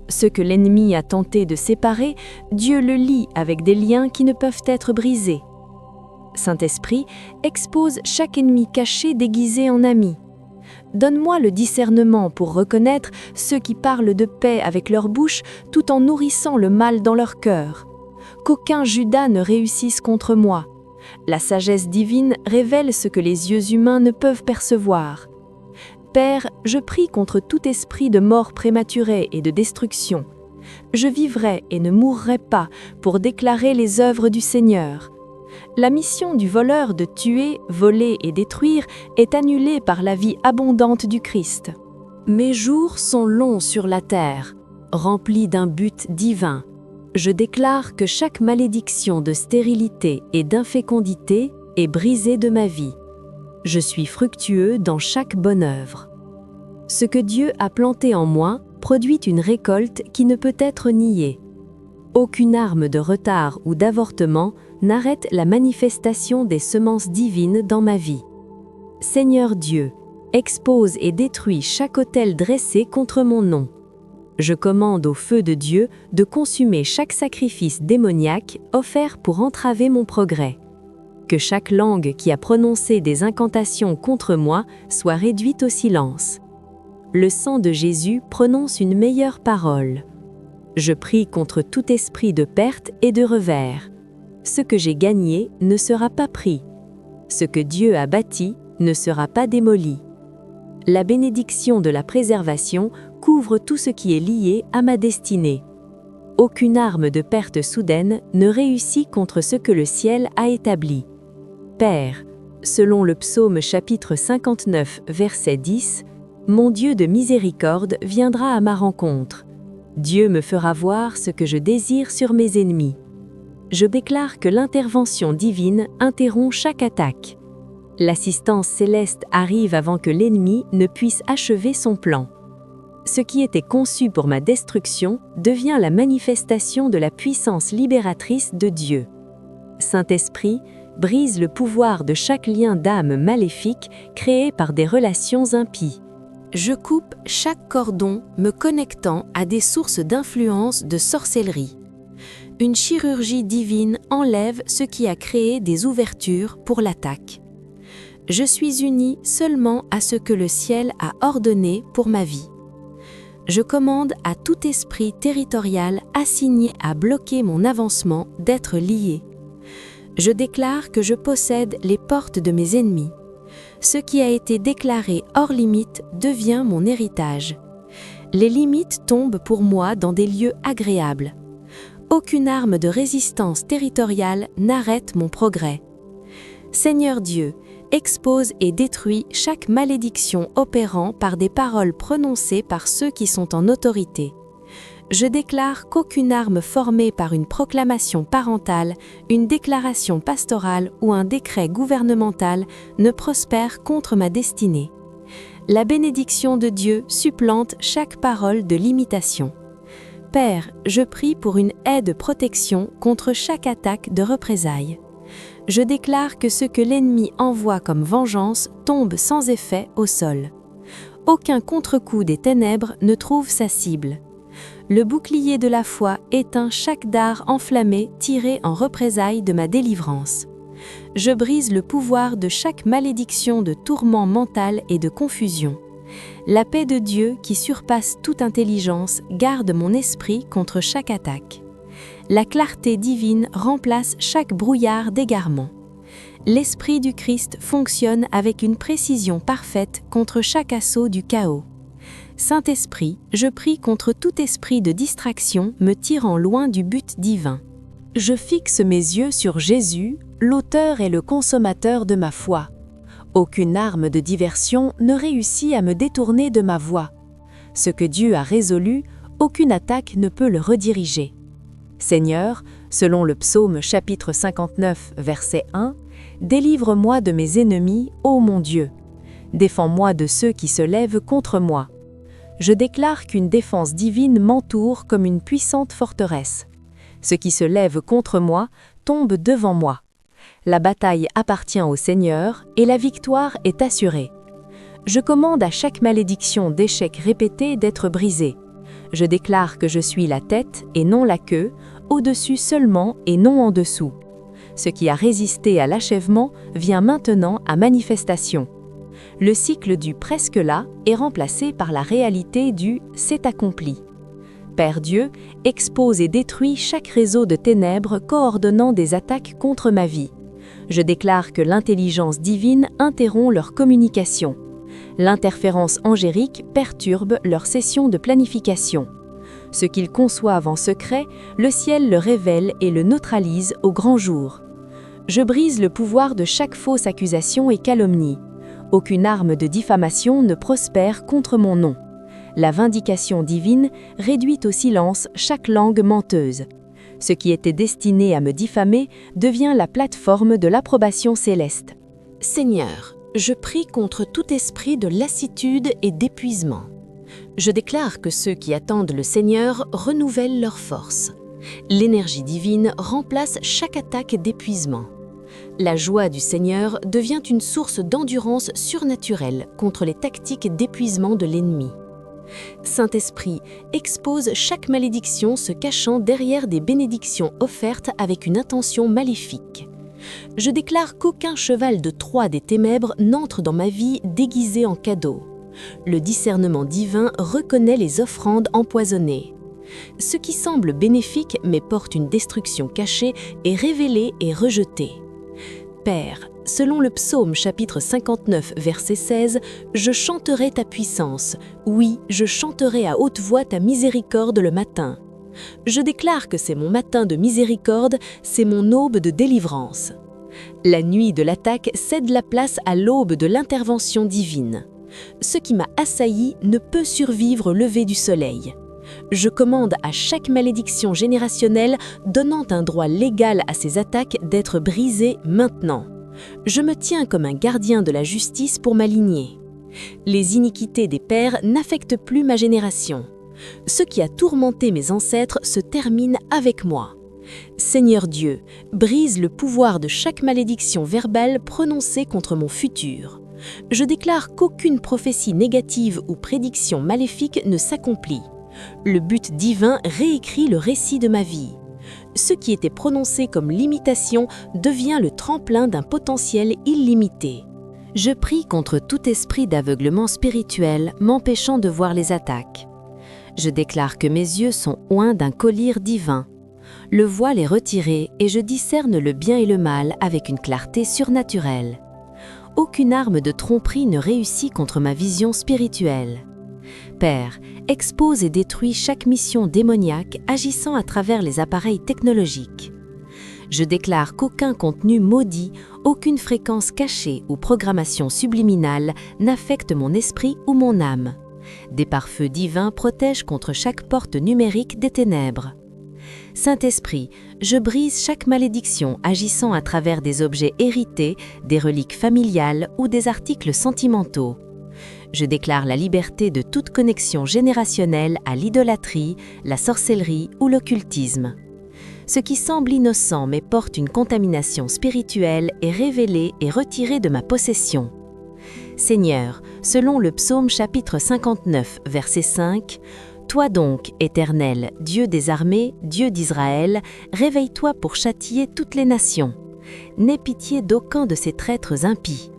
Ce que l'ennemi a tenté de séparer, Dieu le lie avec des liens qui ne peuvent être brisés. Saint-Esprit, expose chaque ennemi caché déguisé en ami. Donne-moi le discernement pour reconnaître ceux qui parlent de paix avec leur bouche tout en nourrissant le mal dans leur cœur. Qu'aucun Judas ne réussisse contre moi. La sagesse divine révèle ce que les yeux humains ne peuvent percevoir. Père, je prie contre tout esprit de mort prématurée et de destruction. Je vivrai et ne mourrai pas pour déclarer les œuvres du Seigneur. La mission du voleur de tuer, voler et détruire est annulée par la vie abondante du Christ. Mes jours sont longs sur la terre, remplis d'un but divin. Je déclare que chaque malédiction de stérilité et d'infécondité est brisée de ma vie. Je suis fructueux dans chaque bonne œuvre. Ce que Dieu a planté en moi produit une récolte qui ne peut être niée. Aucune arme de retard ou d'avortement n'arrête la manifestation des semences divines dans ma vie. Seigneur Dieu, expose et détruis chaque autel dressé contre mon nom. Je commande au feu de Dieu de consumer chaque sacrifice démoniaque offert pour entraver mon progrès. Que chaque langue qui a prononcé des incantations contre moi soit réduite au silence. Le sang de Jésus prononce une meilleure parole. Je prie contre tout esprit de perte et de revers. Ce que j'ai gagné ne sera pas pris. Ce que Dieu a bâti ne sera pas démoli. La bénédiction de la préservation couvre tout ce qui est lié à ma destinée. Aucune arme de perte soudaine ne réussit contre ce que le ciel a établi. Père, selon le psaume chapitre 59, verset 10, « Mon Dieu de miséricorde viendra à ma rencontre. Dieu me fera voir ce que je désire sur mes ennemis. » Je déclare que l'intervention divine interrompt chaque attaque. L'assistance céleste arrive avant que l'ennemi ne puisse achever son plan. Ce qui était conçu pour ma destruction devient la manifestation de la puissance libératrice de Dieu. Saint-Esprit, brise le pouvoir de chaque lien d'âme maléfique créé par des relations impies. Je coupe chaque cordon me connectant à des sources d'influence de sorcellerie. Une chirurgie divine enlève ce qui a créé des ouvertures pour l'attaque. Je suis uni seulement à ce que le ciel a ordonné pour ma vie. Je commande à tout esprit territorial assigné à bloquer mon avancement d'être lié. Je déclare que je possède les portes de mes ennemis. Ce qui a été déclaré hors limite devient mon héritage. Les limites tombent pour moi dans des lieux agréables. Aucune arme de résistance territoriale n'arrête mon progrès. Seigneur Dieu, expose et détruis chaque malédiction opérant par des paroles prononcées par ceux qui sont en autorité. Je déclare qu'aucune arme formée par une proclamation parentale, une déclaration pastorale ou un décret gouvernemental ne prospère contre ma destinée. La bénédiction de Dieu supplante chaque parole de limitation. Père, je prie pour une haie de protection contre chaque attaque de représailles. Je déclare que ce que l'ennemi envoie comme vengeance tombe sans effet au sol. Aucun contre-coup des ténèbres ne trouve sa cible. Le bouclier de la foi éteint chaque dard enflammé tiré en représailles de ma délivrance. Je brise le pouvoir de chaque malédiction de tourment mental et de confusion. La paix de Dieu, qui surpasse toute intelligence, garde mon esprit contre chaque attaque. La clarté divine remplace chaque brouillard d'égarement. L'Esprit du Christ fonctionne avec une précision parfaite contre chaque assaut du chaos. Saint-Esprit, je prie contre tout esprit de distraction me tirant loin du but divin. Je fixe mes yeux sur Jésus, l'auteur et le consommateur de ma foi. Aucune arme de diversion ne réussit à me détourner de ma voie. Ce que Dieu a résolu, aucune attaque ne peut le rediriger. Seigneur, selon le psaume chapitre 59, verset 1, délivre-moi de mes ennemis, ô mon Dieu. Défends-moi de ceux qui se lèvent contre moi. Je déclare qu'une défense divine m'entoure comme une puissante forteresse. Ce qui se lève contre moi tombe devant moi. La bataille appartient au Seigneur et la victoire est assurée. Je commande à chaque malédiction d'échec répété d'être brisée. Je déclare que je suis la tête et non la queue, au-dessus seulement et non en dessous. Ce qui a résisté à l'achèvement vient maintenant à manifestation. Le cycle du « presque là » est remplacé par la réalité du « c'est accompli ». Père Dieu, expose et détruis chaque réseau de ténèbres coordonnant des attaques contre ma vie. Je déclare que l'intelligence divine interrompt leur communication. L'interférence angélique perturbe leur session de planification. Ce qu'ils conçoivent en secret, le ciel le révèle et le neutralise au grand jour. Je brise le pouvoir de chaque fausse accusation et calomnie. Aucune arme de diffamation ne prospère contre mon nom. La vindication divine réduit au silence chaque langue menteuse. Ce qui était destiné à me diffamer devient la plateforme de l'approbation céleste. Seigneur, je prie contre tout esprit de lassitude et d'épuisement. Je déclare que ceux qui attendent le Seigneur renouvellent leurs forces. L'énergie divine remplace chaque attaque d'épuisement. La joie du Seigneur devient une source d'endurance surnaturelle contre les tactiques d'épuisement de l'ennemi. Saint-Esprit, expose chaque malédiction se cachant derrière des bénédictions offertes avec une intention maléfique. Je déclare qu'aucun cheval de Troie des ténèbres n'entre dans ma vie déguisé en cadeau. Le discernement divin reconnaît les offrandes empoisonnées. Ce qui semble bénéfique mais porte une destruction cachée est révélé et rejeté. Père, selon le psaume chapitre 59, verset 16, « Je chanterai ta puissance, oui, je chanterai à haute voix ta miséricorde le matin. » Je déclare que c'est mon matin de miséricorde, c'est mon aube de délivrance. La nuit de l'attaque cède la place à l'aube de l'intervention divine. Ce qui m'a assailli ne peut survivre au lever du soleil. Je commande à chaque malédiction générationnelle donnant un droit légal à ces attaques d'être brisée maintenant. Je me tiens comme un gardien de la justice pour ma lignée. Les iniquités des pères n'affectent plus ma génération. Ce qui a tourmenté mes ancêtres se termine avec moi. Seigneur Dieu, brise le pouvoir de chaque malédiction verbale prononcée contre mon futur. Je déclare qu'aucune prophétie négative ou prédiction maléfique ne s'accomplit. Le but divin réécrit le récit de ma vie. Ce qui était prononcé comme limitation devient le tremplin d'un potentiel illimité. Je prie contre tout esprit d'aveuglement spirituel m'empêchant de voir les attaques. Je déclare que mes yeux sont oints d'un collyre divin. Le voile est retiré et je discerne le bien et le mal avec une clarté surnaturelle. Aucune arme de tromperie ne réussit contre ma vision spirituelle. Père, expose et détruis chaque mission démoniaque agissant à travers les appareils technologiques. Je déclare qu'aucun contenu maudit, aucune fréquence cachée ou programmation subliminale n'affecte mon esprit ou mon âme. Des pare-feux divins protègent contre chaque porte numérique des ténèbres. Saint-Esprit, je brise chaque malédiction agissant à travers des objets hérités, des reliques familiales ou des articles sentimentaux. Je déclare la liberté de toute connexion générationnelle à l'idolâtrie, la sorcellerie ou l'occultisme. Ce qui semble innocent mais porte une contamination spirituelle est révélé et retiré de ma possession. Seigneur, selon le psaume chapitre 59, verset 5, « Toi donc, Éternel, Dieu des armées, Dieu d'Israël, réveille-toi pour châtier toutes les nations. N'aie pitié d'aucun de ces traîtres impies. »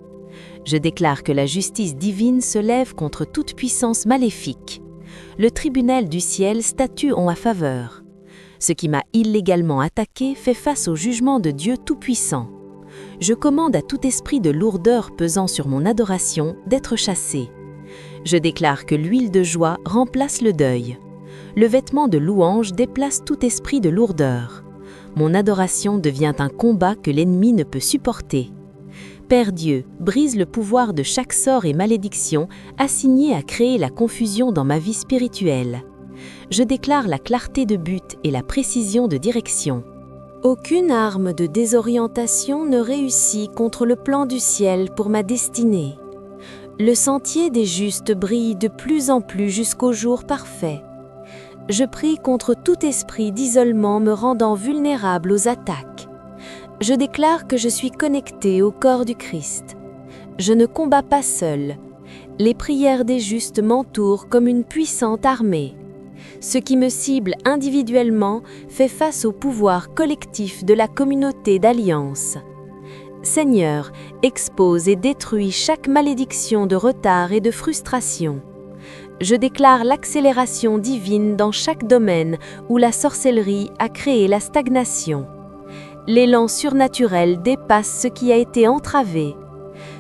Je déclare que la justice divine se lève contre toute puissance maléfique. Le tribunal du ciel statue en ma faveur. Ce qui m'a illégalement attaqué fait face au jugement de Dieu Tout-Puissant. Je commande à tout esprit de lourdeur pesant sur mon adoration d'être chassé. Je déclare que l'huile de joie remplace le deuil. Le vêtement de louange déplace tout esprit de lourdeur. Mon adoration devient un combat que l'ennemi ne peut supporter. Père Dieu, brise le pouvoir de chaque sort et malédiction assigné à créer la confusion dans ma vie spirituelle. Je déclare la clarté de but et la précision de direction. Aucune arme de désorientation ne réussit contre le plan du ciel pour ma destinée. Le sentier des justes brille de plus en plus jusqu'au jour parfait. Je prie contre tout esprit d'isolement me rendant vulnérable aux attaques. Je déclare que je suis connecté au corps du Christ. Je ne combats pas seul. Les prières des justes m'entourent comme une puissante armée. Ce qui me cible individuellement fait face au pouvoir collectif de la communauté d'alliance. Seigneur, expose et détruis chaque malédiction de retard et de frustration. Je déclare l'accélération divine dans chaque domaine où la sorcellerie a créé la stagnation. L'élan surnaturel dépasse ce qui a été entravé.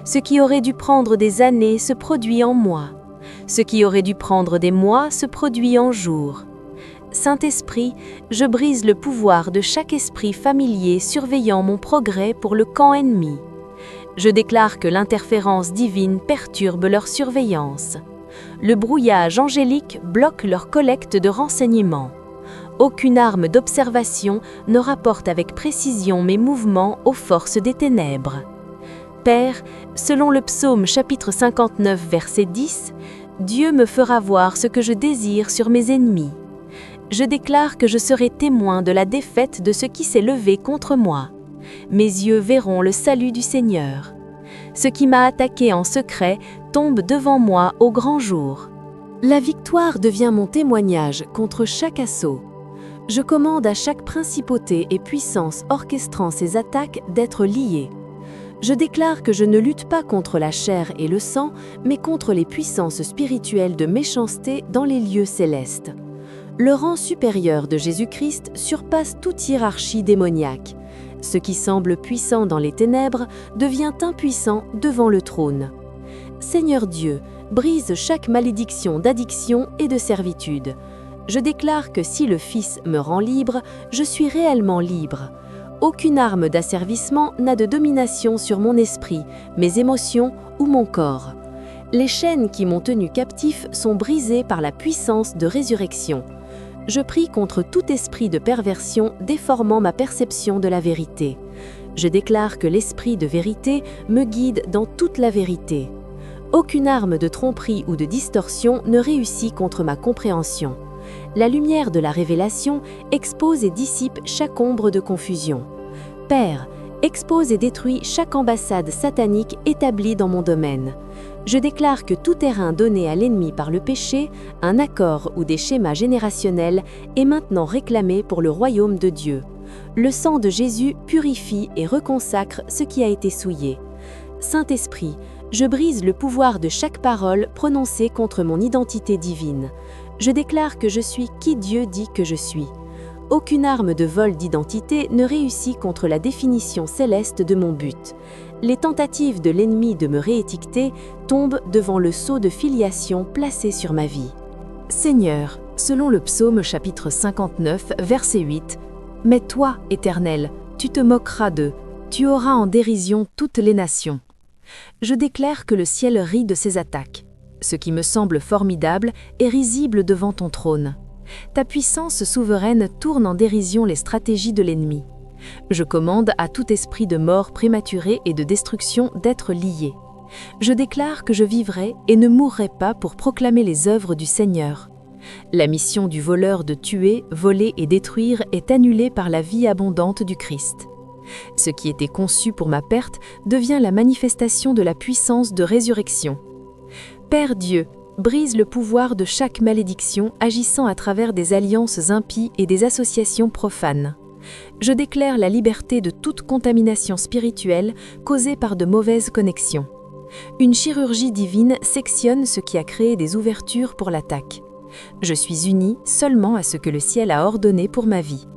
Ce qui aurait dû prendre des années se produit en moi. Ce qui aurait dû prendre des mois se produit en jours. Saint-Esprit, je brise le pouvoir de chaque esprit familier surveillant mon progrès pour le camp ennemi. Je déclare que l'interférence divine perturbe leur surveillance. Le brouillage angélique bloque leur collecte de renseignements. Aucune arme d'observation ne rapporte avec précision mes mouvements aux forces des ténèbres. Père, selon le psaume chapitre 59 verset 10, Dieu me fera voir ce que je désire sur mes ennemis. Je déclare que je serai témoin de la défaite de ce qui s'est levé contre moi. Mes yeux verront le salut du Seigneur. Ce qui m'a attaqué en secret tombe devant moi au grand jour. La victoire devient mon témoignage contre chaque assaut. Je commande à chaque principauté et puissance orchestrant ces attaques d'être liées. Je déclare que je ne lutte pas contre la chair et le sang, mais contre les puissances spirituelles de méchanceté dans les lieux célestes. Le rang supérieur de Jésus-Christ surpasse toute hiérarchie démoniaque. Ce qui semble puissant dans les ténèbres devient impuissant devant le trône. Seigneur Dieu, brise chaque malédiction d'addiction et de servitude. Je déclare que si le Fils me rend libre, je suis réellement libre. Aucune arme d'asservissement n'a de domination sur mon esprit, mes émotions ou mon corps. Les chaînes qui m'ont tenu captif sont brisées par la puissance de résurrection. Je prie contre tout esprit de perversion déformant ma perception de la vérité. Je déclare que l'esprit de vérité me guide dans toute la vérité. Aucune arme de tromperie ou de distorsion ne réussit contre ma compréhension. La lumière de la révélation expose et dissipe chaque ombre de confusion. Père, expose et détruis chaque ambassade satanique établie dans mon domaine. Je déclare que tout terrain donné à l'ennemi par le péché, un accord ou des schémas générationnels est maintenant réclamé pour le royaume de Dieu. Le sang de Jésus purifie et reconsacre ce qui a été souillé. Saint-Esprit, je brise le pouvoir de chaque parole prononcée contre mon identité divine. Je déclare que je suis qui Dieu dit que je suis. Aucune arme de vol d'identité ne réussit contre la définition céleste de mon but. Les tentatives de l'ennemi de me réétiqueter tombent devant le sceau de filiation placé sur ma vie. Seigneur, selon le psaume chapitre 59, verset 8, « Mais toi, Éternel, tu te moqueras d'eux, tu auras en dérision toutes les nations. » Je déclare que le ciel rit de ces attaques. Ce qui me semble formidable est risible devant ton trône. Ta puissance souveraine tourne en dérision les stratégies de l'ennemi. Je commande à tout esprit de mort prématurée et de destruction d'être lié. Je déclare que je vivrai et ne mourrai pas pour proclamer les œuvres du Seigneur. La mission du voleur de tuer, voler et détruire est annulée par la vie abondante du Christ. Ce qui était conçu pour ma perte devient la manifestation de la puissance de résurrection. Père Dieu, brise le pouvoir de chaque malédiction agissant à travers des alliances impies et des associations profanes. Je déclare la liberté de toute contamination spirituelle causée par de mauvaises connexions. Une chirurgie divine sectionne ce qui a créé des ouvertures pour l'attaque. Je suis unie seulement à ce que le ciel a ordonné pour ma vie.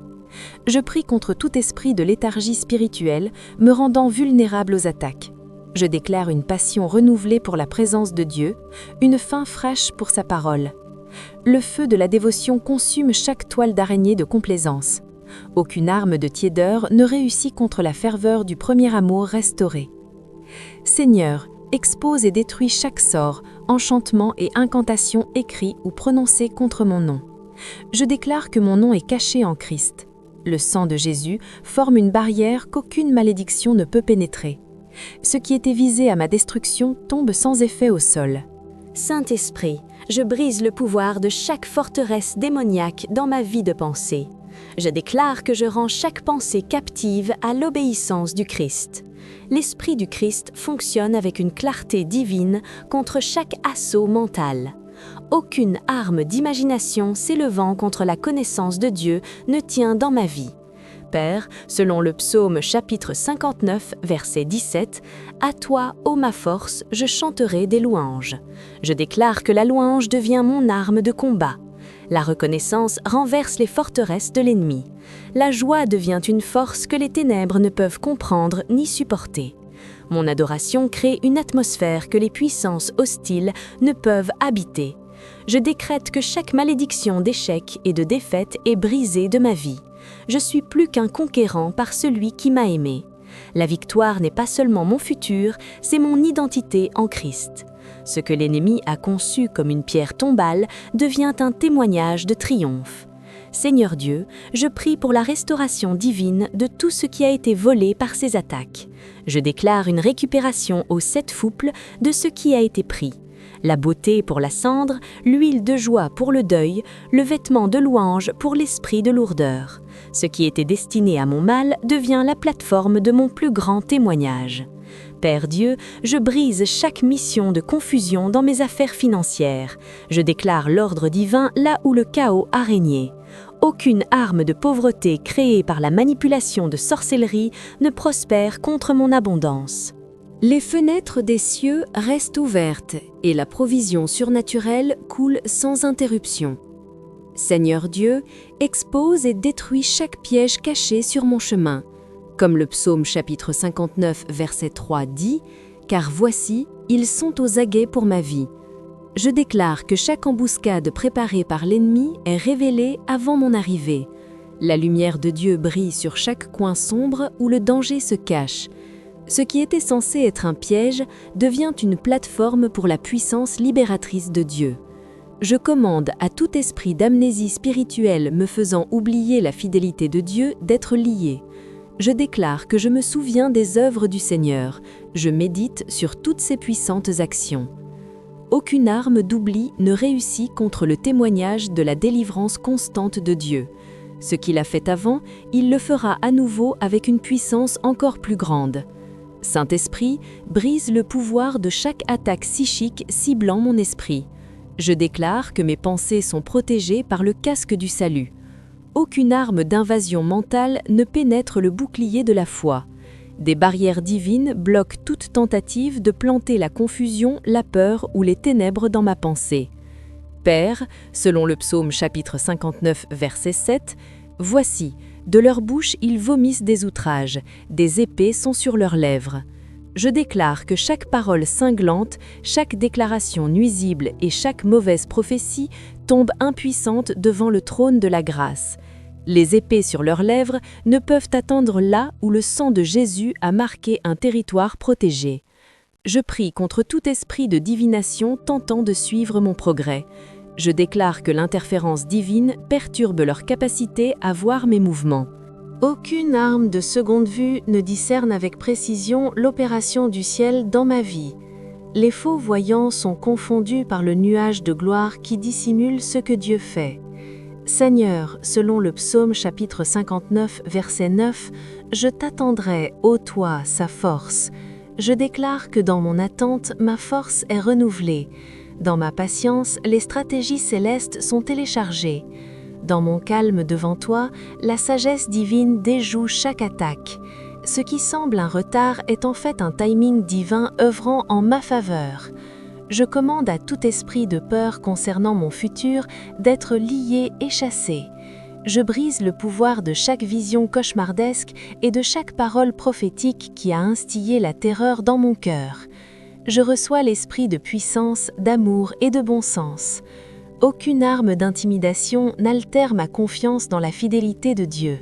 Je prie contre tout esprit de léthargie spirituelle, me rendant vulnérable aux attaques. Je déclare une passion renouvelée pour la présence de Dieu, une faim fraîche pour sa parole. Le feu de la dévotion consume chaque toile d'araignée de complaisance. Aucune arme de tiédeur ne réussit contre la ferveur du premier amour restauré. Seigneur, expose et détruis chaque sort, enchantement et incantation écrits ou prononcés contre mon nom. Je déclare que mon nom est caché en Christ. Le sang de Jésus forme une barrière qu'aucune malédiction ne peut pénétrer. Ce qui était visé à ma destruction tombe sans effet au sol. Saint-Esprit, je brise le pouvoir de chaque forteresse démoniaque dans ma vie de pensée. Je déclare que je rends chaque pensée captive à l'obéissance du Christ. L'Esprit du Christ fonctionne avec une clarté divine contre chaque assaut mental. Aucune arme d'imagination s'élevant contre la connaissance de Dieu ne tient dans ma vie. Père, selon le psaume chapitre 59, verset 17, « À toi, ô ma force, je chanterai des louanges. Je déclare que la louange devient mon arme de combat. La reconnaissance renverse les forteresses de l'ennemi. La joie devient une force que les ténèbres ne peuvent comprendre ni supporter. Mon adoration crée une atmosphère que les puissances hostiles ne peuvent habiter. Je décrète que chaque malédiction d'échec et de défaite est brisée de ma vie. Je suis plus qu'un conquérant par celui qui m'a aimé. La victoire n'est pas seulement mon futur, c'est mon identité en Christ. Ce que l'ennemi a conçu comme une pierre tombale devient un témoignage de triomphe. Seigneur Dieu, je prie pour la restauration divine de tout ce qui a été volé par ces attaques. Je déclare une récupération aux 7 de ce qui a été pris. La beauté pour la cendre, l'huile de joie pour le deuil, le vêtement de louange pour l'esprit de lourdeur. Ce qui était destiné à mon mal devient la plateforme de mon plus grand témoignage. Père Dieu, je brise chaque mission de confusion dans mes affaires financières. Je déclare l'ordre divin là où le chaos a régné. Aucune arme de pauvreté créée par la manipulation de sorcellerie ne prospère contre mon abondance. Les fenêtres des cieux restent ouvertes et la provision surnaturelle coule sans interruption. Seigneur Dieu, expose et détruis chaque piège caché sur mon chemin. Comme le psaume chapitre 59, verset 3 dit, « Car voici, ils sont aux aguets pour ma vie. » Je déclare que chaque embuscade préparée par l'ennemi est révélée avant mon arrivée. La lumière de Dieu brille sur chaque coin sombre où le danger se cache. Ce qui était censé être un piège devient une plateforme pour la puissance libératrice de Dieu. Je commande à tout esprit d'amnésie spirituelle me faisant oublier la fidélité de Dieu d'être lié. Je déclare que je me souviens des œuvres du Seigneur. Je médite sur toutes ses puissantes actions. Aucune arme d'oubli ne réussit contre le témoignage de la délivrance constante de Dieu. Ce qu'il a fait avant, il le fera à nouveau avec une puissance encore plus grande. Saint-Esprit, brise le pouvoir de chaque attaque psychique ciblant mon esprit. Je déclare que mes pensées sont protégées par le casque du salut. Aucune arme d'invasion mentale ne pénètre le bouclier de la foi. Des barrières divines bloquent toute tentative de planter la confusion, la peur ou les ténèbres dans ma pensée. Père, selon le psaume chapitre 59, verset 7, « Voici, de leur bouche ils vomissent des outrages, des épées sont sur leurs lèvres. » Je déclare que chaque parole cinglante, chaque déclaration nuisible et chaque mauvaise prophétie tombe impuissante devant le trône de la grâce. Les épées sur leurs lèvres ne peuvent atteindre là où le sang de Jésus a marqué un territoire protégé. Je prie contre tout esprit de divination tentant de suivre mon progrès. Je déclare que l'interférence divine perturbe leur capacité à voir mes mouvements. Aucune arme de seconde vue ne discerne avec précision l'opération du ciel dans ma vie. Les faux voyants sont confondus par le nuage de gloire qui dissimule ce que Dieu fait. Seigneur, selon le psaume chapitre 59, verset 9, « Je t'attendrai, ô toi, sa force. Je déclare que dans mon attente, ma force est renouvelée. Dans ma patience, les stratégies célestes sont téléchargées. Dans mon calme devant toi, la sagesse divine déjoue chaque attaque. Ce qui semble un retard est en fait un timing divin œuvrant en ma faveur. Je commande à tout esprit de peur concernant mon futur d'être lié et chassé. Je brise le pouvoir de chaque vision cauchemardesque et de chaque parole prophétique qui a instillé la terreur dans mon cœur. Je reçois l'esprit de puissance, d'amour et de bon sens. Aucune arme d'intimidation n'altère ma confiance dans la fidélité de Dieu.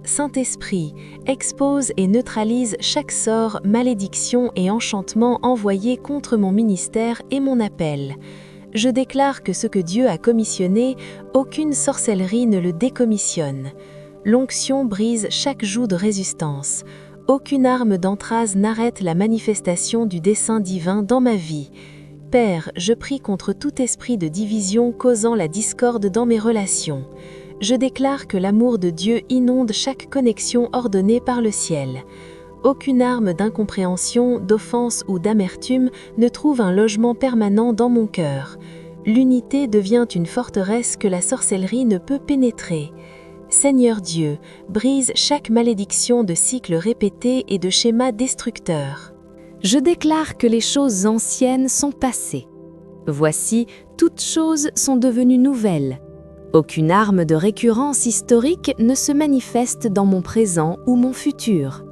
Saint-Esprit, expose et neutralise chaque sort, malédiction et enchantement envoyé contre mon ministère et mon appel. Je déclare que ce que Dieu a commissionné, aucune sorcellerie ne le décommissionne. L'onction brise chaque joug de résistance. Aucune arme d'entrase n'arrête la manifestation du dessein divin dans ma vie. Père, je prie contre tout esprit de division causant la discorde dans mes relations. Je déclare que l'amour de Dieu inonde chaque connexion ordonnée par le ciel. Aucune arme d'incompréhension, d'offense ou d'amertume ne trouve un logement permanent dans mon cœur. L'unité devient une forteresse que la sorcellerie ne peut pénétrer. Seigneur Dieu, brise chaque malédiction de cycles répétés et de schémas destructeurs. Je déclare que les choses anciennes sont passées. Voici, toutes choses sont devenues nouvelles. Aucune arme de récurrence historique ne se manifeste dans mon présent ou mon futur.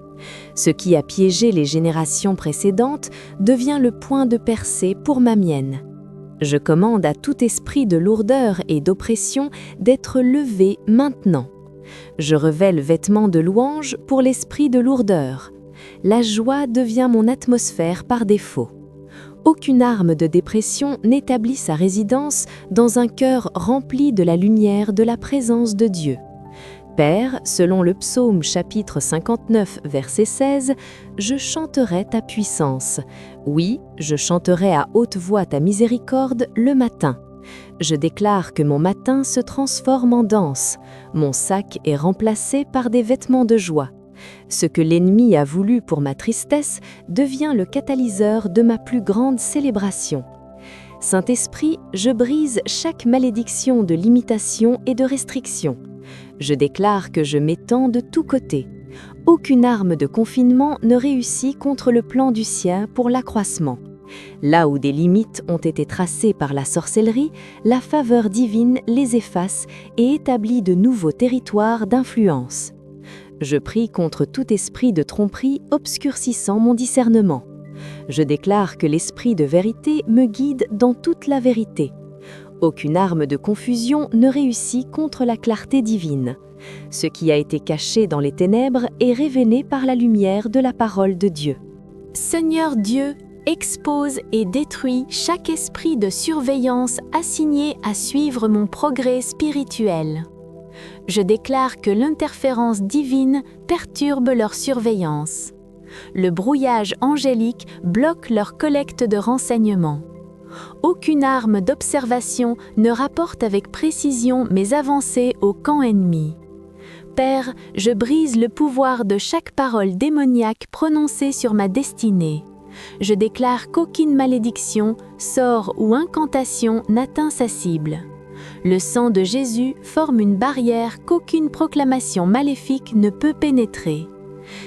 Ce qui a piégé les générations précédentes devient le point de percée pour ma mienne. Je commande à tout esprit de lourdeur et d'oppression d'être levé maintenant. Je revêt le vêtement de louange pour l'esprit de lourdeur. La joie devient mon atmosphère par défaut. Aucune arme de dépression n'établit sa résidence dans un cœur rempli de la lumière de la présence de Dieu. Père, selon le psaume chapitre 59, verset 16, « Je chanterai ta puissance. Oui, je chanterai à haute voix ta miséricorde le matin. Je déclare que mon matin se transforme en danse. Mon sac est remplacé par des vêtements de joie. Ce que l'ennemi a voulu pour ma tristesse devient le catalyseur de ma plus grande célébration. Saint-Esprit, je brise chaque malédiction de limitation et de restriction. Je déclare que je m'étends de tous côtés. Aucune arme de confinement ne réussit contre le plan du ciel pour l'accroissement. Là où des limites ont été tracées par la sorcellerie, la faveur divine les efface et établit de nouveaux territoires d'influence. Je prie contre tout esprit de tromperie obscurcissant mon discernement. Je déclare que l'esprit de vérité me guide dans toute la vérité. Aucune arme de confusion ne réussit contre la clarté divine. Ce qui a été caché dans les ténèbres est révélé par la lumière de la parole de Dieu. Seigneur Dieu, expose et détruis chaque esprit de surveillance assigné à suivre mon progrès spirituel. Je déclare que l'interférence divine perturbe leur surveillance. Le brouillage angélique bloque leur collecte de renseignements. Aucune arme d'observation ne rapporte avec précision mes avancées au camp ennemi. Père, je brise le pouvoir de chaque parole démoniaque prononcée sur ma destinée. Je déclare qu'aucune malédiction, sort ou incantation n'atteint sa cible. Le sang de Jésus forme une barrière qu'aucune proclamation maléfique ne peut pénétrer.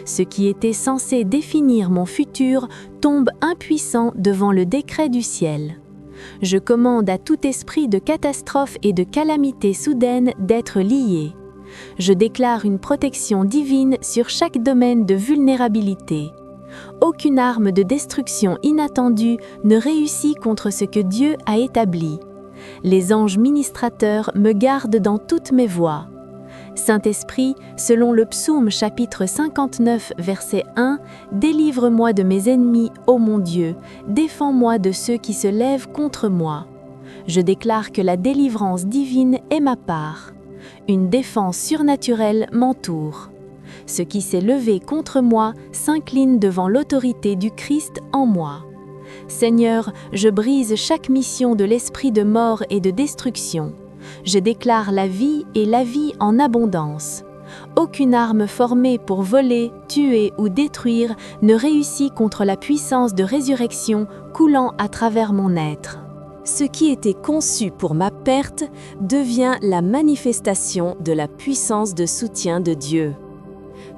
Ce qui était censé définir mon futur tombe impuissant devant le décret du ciel. Je commande à tout esprit de catastrophe et de calamité soudaine d'être lié. Je déclare une protection divine sur chaque domaine de vulnérabilité. Aucune arme de destruction inattendue ne réussit contre ce que Dieu a établi. Les anges ministrateurs me gardent dans toutes mes voies. Saint-Esprit, selon le psaume chapitre 59, verset 1, « Délivre-moi de mes ennemis, ô mon Dieu, défends-moi de ceux qui se lèvent contre moi. » Je déclare que la délivrance divine est ma part. Une défense surnaturelle m'entoure. Ce qui s'est levé contre moi s'incline devant l'autorité du Christ en moi. Seigneur, je brise chaque mission de l'esprit de mort et de destruction. Je déclare la vie et la vie en abondance. Aucune arme formée pour voler, tuer ou détruire ne réussit contre la puissance de résurrection coulant à travers mon être. Ce qui était conçu pour ma perte devient la manifestation de la puissance de soutien de Dieu.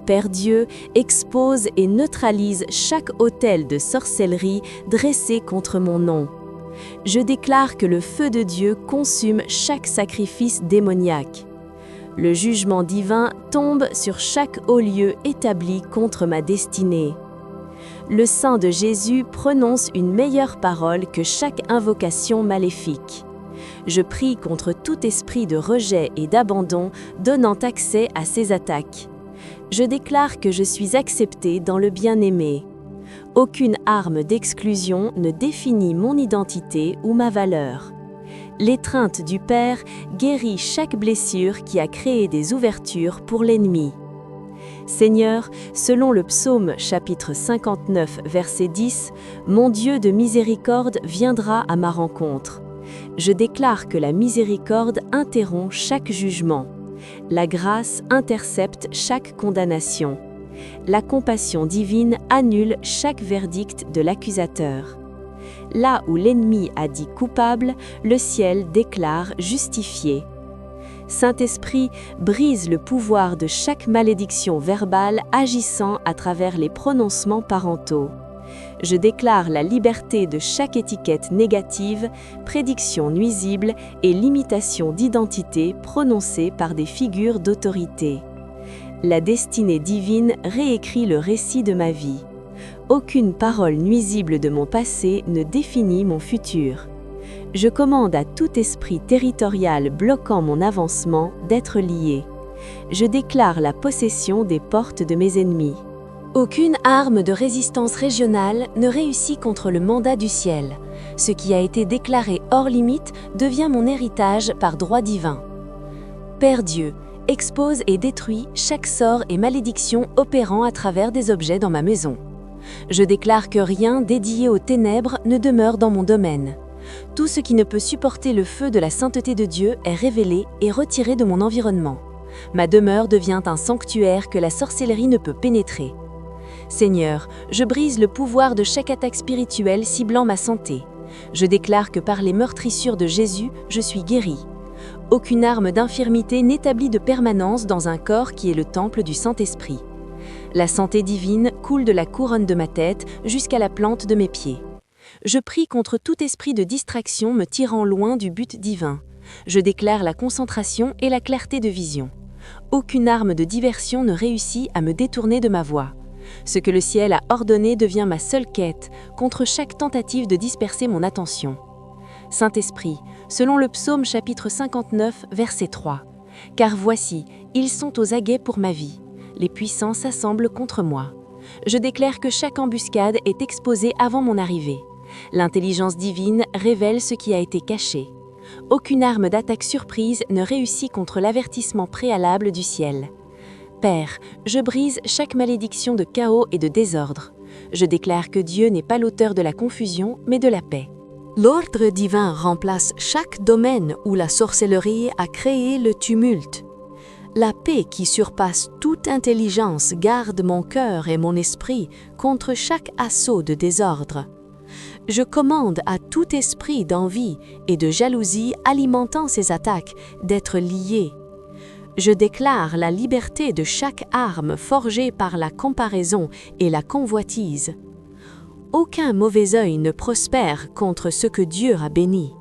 Père Dieu, expose et neutralise chaque autel de sorcellerie dressé contre mon nom. Je déclare que le feu de Dieu consume chaque sacrifice démoniaque. Le jugement divin tombe sur chaque haut lieu établi contre ma destinée. Le sang de Jésus prononce une meilleure parole que chaque invocation maléfique. Je prie contre tout esprit de rejet et d'abandon donnant accès à ces attaques. Je déclare que je suis accepté dans le bien-aimé. Aucune arme d'exclusion ne définit mon identité ou ma valeur. L'étreinte du Père guérit chaque blessure qui a créé des ouvertures pour l'ennemi. Seigneur, selon le psaume chapitre 59, verset 10, « Mon Dieu de miséricorde viendra à ma rencontre. Je déclare que la miséricorde interrompt chaque jugement. La grâce intercepte chaque condamnation. La compassion divine annule chaque verdict de l'accusateur. Là où l'ennemi a dit coupable, le ciel déclare justifié. Saint-Esprit, brise le pouvoir de chaque malédiction verbale agissant à travers les prononcements parentaux. Je déclare la liberté de chaque étiquette négative, prédiction nuisible et limitation d'identité prononcée par des figures d'autorité. La destinée divine réécrit le récit de ma vie. Aucune parole nuisible de mon passé ne définit mon futur. Je commande à tout esprit territorial bloquant mon avancement d'être lié. Je déclare la possession des portes de mes ennemis. Aucune arme de résistance régionale ne réussit contre le mandat du ciel. Ce qui a été déclaré hors limite devient mon héritage par droit divin. Père Dieu, expose et détruis chaque sort et malédiction opérant à travers des objets dans ma maison. Je déclare que rien dédié aux ténèbres ne demeure dans mon domaine. Tout ce qui ne peut supporter le feu de la sainteté de Dieu est révélé et retiré de mon environnement. Ma demeure devient un sanctuaire que la sorcellerie ne peut pénétrer. Seigneur, je brise le pouvoir de chaque attaque spirituelle ciblant ma santé. Je déclare que par les meurtrissures de Jésus, je suis guéri. Aucune arme d'infirmité n'établit de permanence dans un corps qui est le temple du Saint-Esprit. La santé divine coule de la couronne de ma tête jusqu'à la plante de mes pieds. Je prie contre tout esprit de distraction me tirant loin du but divin. Je déclare la concentration et la clarté de vision. Aucune arme de diversion ne réussit à me détourner de ma voie. Ce que le ciel a ordonné devient ma seule quête, contre chaque tentative de disperser mon attention. Saint-Esprit, selon le psaume chapitre 59, verset 3, « Car voici, ils sont aux aguets pour ma vie. Les puissants s'assemblent contre moi. Je déclare que chaque embuscade est exposée avant mon arrivée. L'intelligence divine révèle ce qui a été caché. Aucune arme d'attaque surprise ne réussit contre l'avertissement préalable du ciel. Père, je brise chaque malédiction de chaos et de désordre. Je déclare que Dieu n'est pas l'auteur de la confusion, mais de la paix. L'ordre divin remplace chaque domaine où la sorcellerie a créé le tumulte. La paix qui surpasse toute intelligence garde mon cœur et mon esprit contre chaque assaut de désordre. Je commande à tout esprit d'envie et de jalousie alimentant ces attaques d'être lié. Je déclare la liberté de chaque arme forgée par la comparaison et la convoitise. Aucun mauvais œil ne prospère contre ce que Dieu a béni.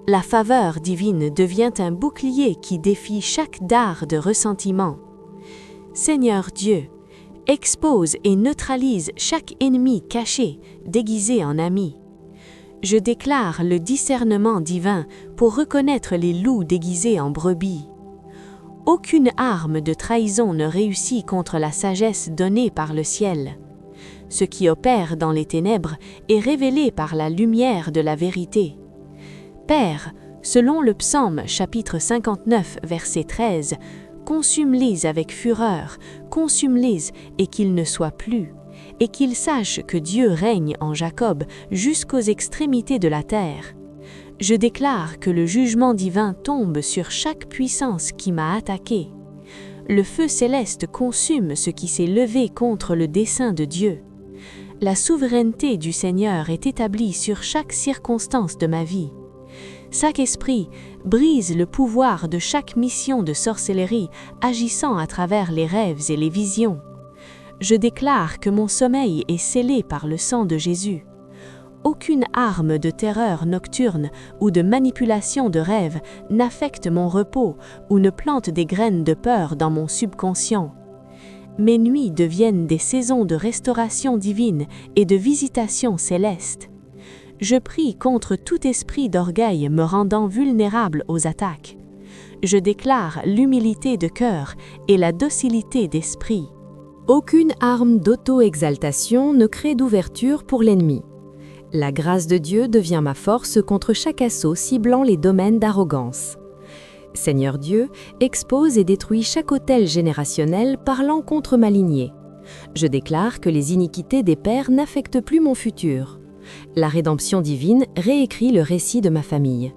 La faveur divine devient un bouclier qui défie chaque dard de ressentiment. Seigneur Dieu, expose et neutralise chaque ennemi caché, déguisé en ami. Je déclare le discernement divin pour reconnaître les loups déguisés en brebis. Aucune arme de trahison ne réussit contre la sagesse donnée par le ciel. Ce qui opère dans les ténèbres est révélé par la lumière de la vérité. Père, selon le psaume chapitre 59, verset 13, « Consume-les avec fureur, consume-les et qu'ils ne soient plus, et qu'ils sachent que Dieu règne en Jacob jusqu'aux extrémités de la terre. Je déclare que le jugement divin tombe sur chaque puissance qui m'a attaqué. Le feu céleste consume ce qui s'est levé contre le dessein de Dieu. La souveraineté du Seigneur est établie sur chaque circonstance de ma vie. Saint-Esprit, brise le pouvoir de chaque mission de sorcellerie agissant à travers les rêves et les visions. Je déclare que mon sommeil est scellé par le sang de Jésus. Aucune arme de terreur nocturne ou de manipulation de rêve n'affecte mon repos ou ne plante des graines de peur dans mon subconscient. Mes nuits deviennent des saisons de restauration divine et de visitation céleste. Je prie contre tout esprit d'orgueil me rendant vulnérable aux attaques. Je déclare l'humilité de cœur et la docilité d'esprit. Aucune arme d'auto-exaltation ne crée d'ouverture pour l'ennemi. La grâce de Dieu devient ma force contre chaque assaut ciblant les domaines d'arrogance. Seigneur Dieu, expose et détruis chaque autel générationnel parlant contre ma lignée. Je déclare que les iniquités des pères n'affectent plus mon futur. La rédemption divine réécrit le récit de ma famille.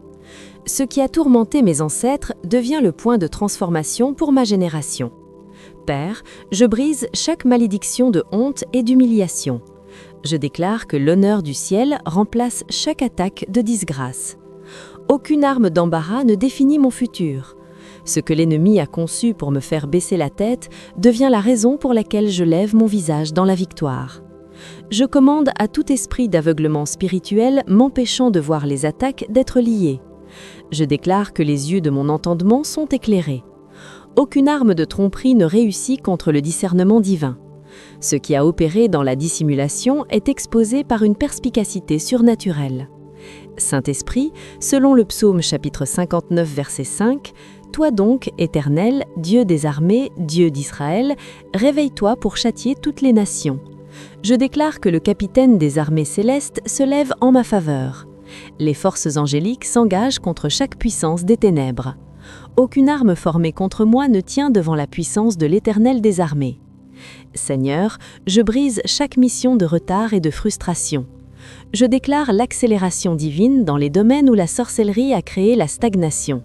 Ce qui a tourmenté mes ancêtres devient le point de transformation pour ma génération. Père, je brise chaque malédiction de honte et d'humiliation. Je déclare que l'honneur du ciel remplace chaque attaque de disgrâce. Aucune arme d'embarras ne définit mon futur. Ce que l'ennemi a conçu pour me faire baisser la tête devient la raison pour laquelle je lève mon visage dans la victoire. Je commande à tout esprit d'aveuglement spirituel m'empêchant de voir les attaques d'être liées. Je déclare que les yeux de mon entendement sont éclairés. Aucune arme de tromperie ne réussit contre le discernement divin. Ce qui a opéré dans la dissimulation est exposé par une perspicacité surnaturelle. Saint-Esprit, selon le psaume chapitre 59 verset 5, « Toi donc, Éternel, Dieu des armées, Dieu d'Israël, réveille-toi pour châtier toutes les nations. » Je déclare que le capitaine des armées célestes se lève en ma faveur. Les forces angéliques s'engagent contre chaque puissance des ténèbres. Aucune arme formée contre moi ne tient devant la puissance de l'Éternel des armées. Seigneur, je brise chaque mission de retard et de frustration. Je déclare l'accélération divine dans les domaines où la sorcellerie a créé la stagnation.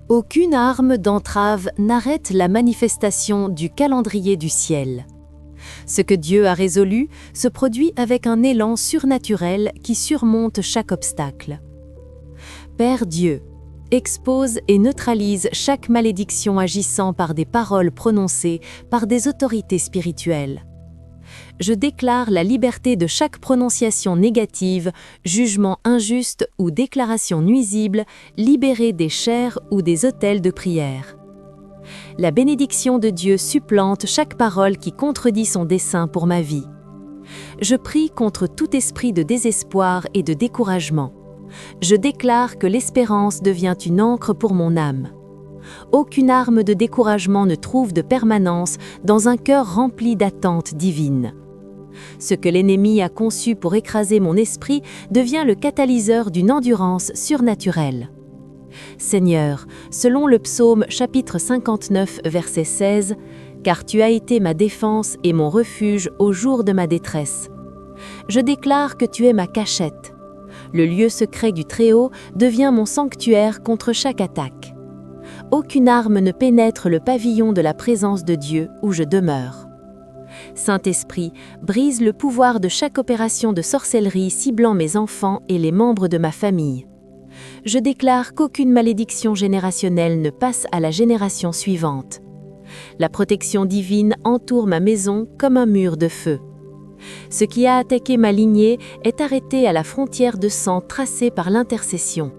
Aucune arme d'entrave n'arrête la manifestation du calendrier du ciel. Ce que Dieu a résolu se produit avec un élan surnaturel qui surmonte chaque obstacle. Père Dieu, expose et neutralise chaque malédiction agissant par des paroles prononcées par des autorités spirituelles. Je déclare la liberté de chaque prononciation négative, jugement injuste ou déclaration nuisible, libérée des chaires ou des autels de prière. La bénédiction de Dieu supplante chaque parole qui contredit son dessein pour ma vie. Je prie contre tout esprit de désespoir et de découragement. Je déclare que l'espérance devient une ancre pour mon âme. Aucune arme de découragement ne trouve de permanence dans un cœur rempli d'attentes divines. Ce que l'ennemi a conçu pour écraser mon esprit devient le catalyseur d'une endurance surnaturelle. Seigneur, selon le psaume chapitre 59 verset 16, « Car tu as été ma défense et mon refuge au jour de ma détresse. » Je déclare que tu es ma cachette. Le lieu secret du Très-Haut devient mon sanctuaire contre chaque attaque. Aucune arme ne pénètre le pavillon de la présence de Dieu où je demeure. Saint-Esprit, brise le pouvoir de chaque opération de sorcellerie ciblant mes enfants et les membres de ma famille. Je déclare qu'aucune malédiction générationnelle ne passe à la génération suivante. La protection divine entoure ma maison comme un mur de feu. Ce qui a attaqué ma lignée est arrêté à la frontière de sang tracée par l'intercession.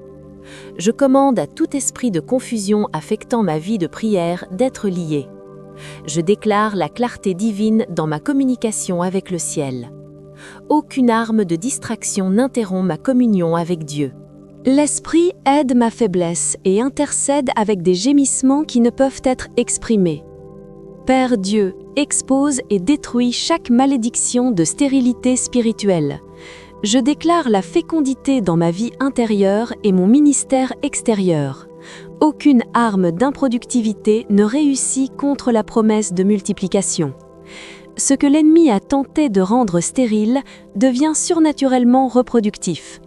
Je commande à tout esprit de confusion affectant ma vie de prière d'être lié. Je déclare la clarté divine dans ma communication avec le ciel. Aucune arme de distraction n'interrompt ma communion avec Dieu. L'Esprit aide ma faiblesse et intercède avec des gémissements qui ne peuvent être exprimés. Père Dieu, expose et détruis chaque malédiction de stérilité spirituelle. Je déclare la fécondité dans ma vie intérieure et mon ministère extérieur. Aucune arme d'improductivité ne réussit contre la promesse de multiplication. Ce que l'ennemi a tenté de rendre stérile devient surnaturellement reproductif.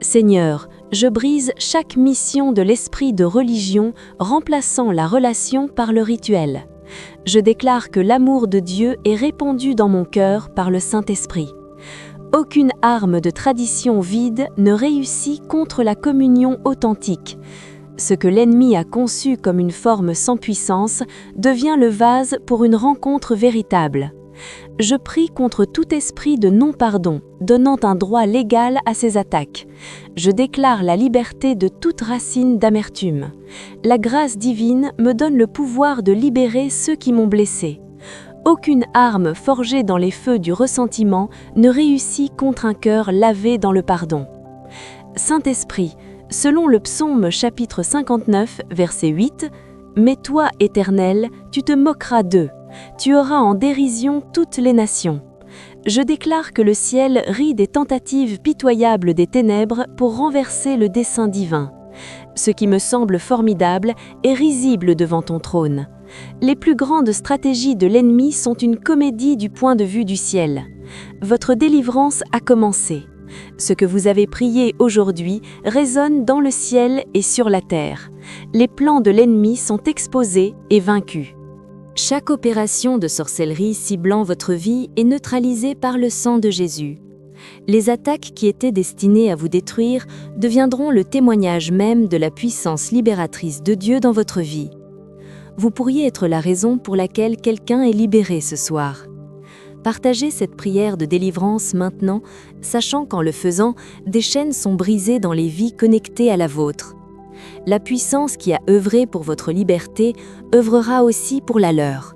Seigneur, je brise chaque mission de l'esprit de religion remplaçant la relation par le rituel. Je déclare que l'amour de Dieu est répandu dans mon cœur par le Saint-Esprit. Aucune arme de tradition vide ne réussit contre la communion authentique. Ce que l'ennemi a conçu comme une forme sans puissance devient le vase pour une rencontre véritable. Je prie contre tout esprit de non-pardon, donnant un droit légal à ces attaques. Je déclare la liberté de toute racine d'amertume. La grâce divine me donne le pouvoir de libérer ceux qui m'ont blessé. Aucune arme forgée dans les feux du ressentiment ne réussit contre un cœur lavé dans le pardon. Saint-Esprit, selon le psaume chapitre 59, verset 8, « Mais toi, Éternel, tu te moqueras d'eux. Tu auras en dérision toutes les nations. Je déclare que le ciel rit des tentatives pitoyables des ténèbres pour renverser le dessein divin. Ce qui me semble formidable est risible devant ton trône. Les plus grandes stratégies de l'ennemi sont une comédie du point de vue du ciel. Votre délivrance a commencé. Ce que vous avez prié aujourd'hui résonne dans le ciel et sur la terre. Les plans de l'ennemi sont exposés et vaincus. Chaque opération de sorcellerie ciblant votre vie est neutralisée par le sang de Jésus. Les attaques qui étaient destinées à vous détruire deviendront le témoignage même de la puissance libératrice de Dieu dans votre vie. Vous pourriez être la raison pour laquelle quelqu'un est libéré ce soir. Partagez cette prière de délivrance maintenant, sachant qu'en le faisant, des chaînes sont brisées dans les vies connectées à la vôtre. La puissance qui a œuvré pour votre liberté œuvrera aussi pour la leur.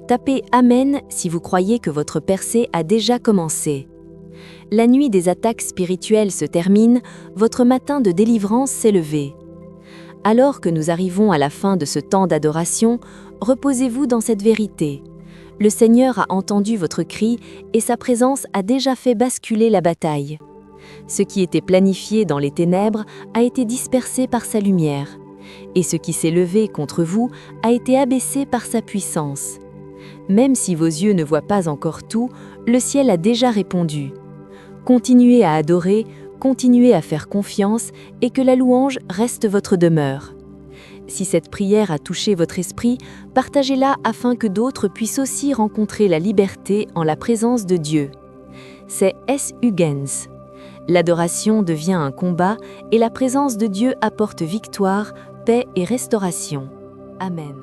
Tapez « Amen » si vous croyez que votre percée a déjà commencé. La nuit des attaques spirituelles se termine, votre matin de délivrance s'est levé. Alors que nous arrivons à la fin de ce temps d'adoration, reposez-vous dans cette vérité. Le Seigneur a entendu votre cri et sa présence a déjà fait basculer la bataille. Ce qui était planifié dans les ténèbres a été dispersé par sa lumière, et ce qui s'est levé contre vous a été abaissé par sa puissance. Même si vos yeux ne voient pas encore tout, le ciel a déjà répondu. Continuez à adorer, continuez à faire confiance et que la louange reste votre demeure. Si cette prière a touché votre esprit, partagez-la afin que d'autres puissent aussi rencontrer la liberté en la présence de Dieu. C'est S. Huygens. L'adoration devient un combat et la présence de Dieu apporte victoire, paix et restauration. Amen.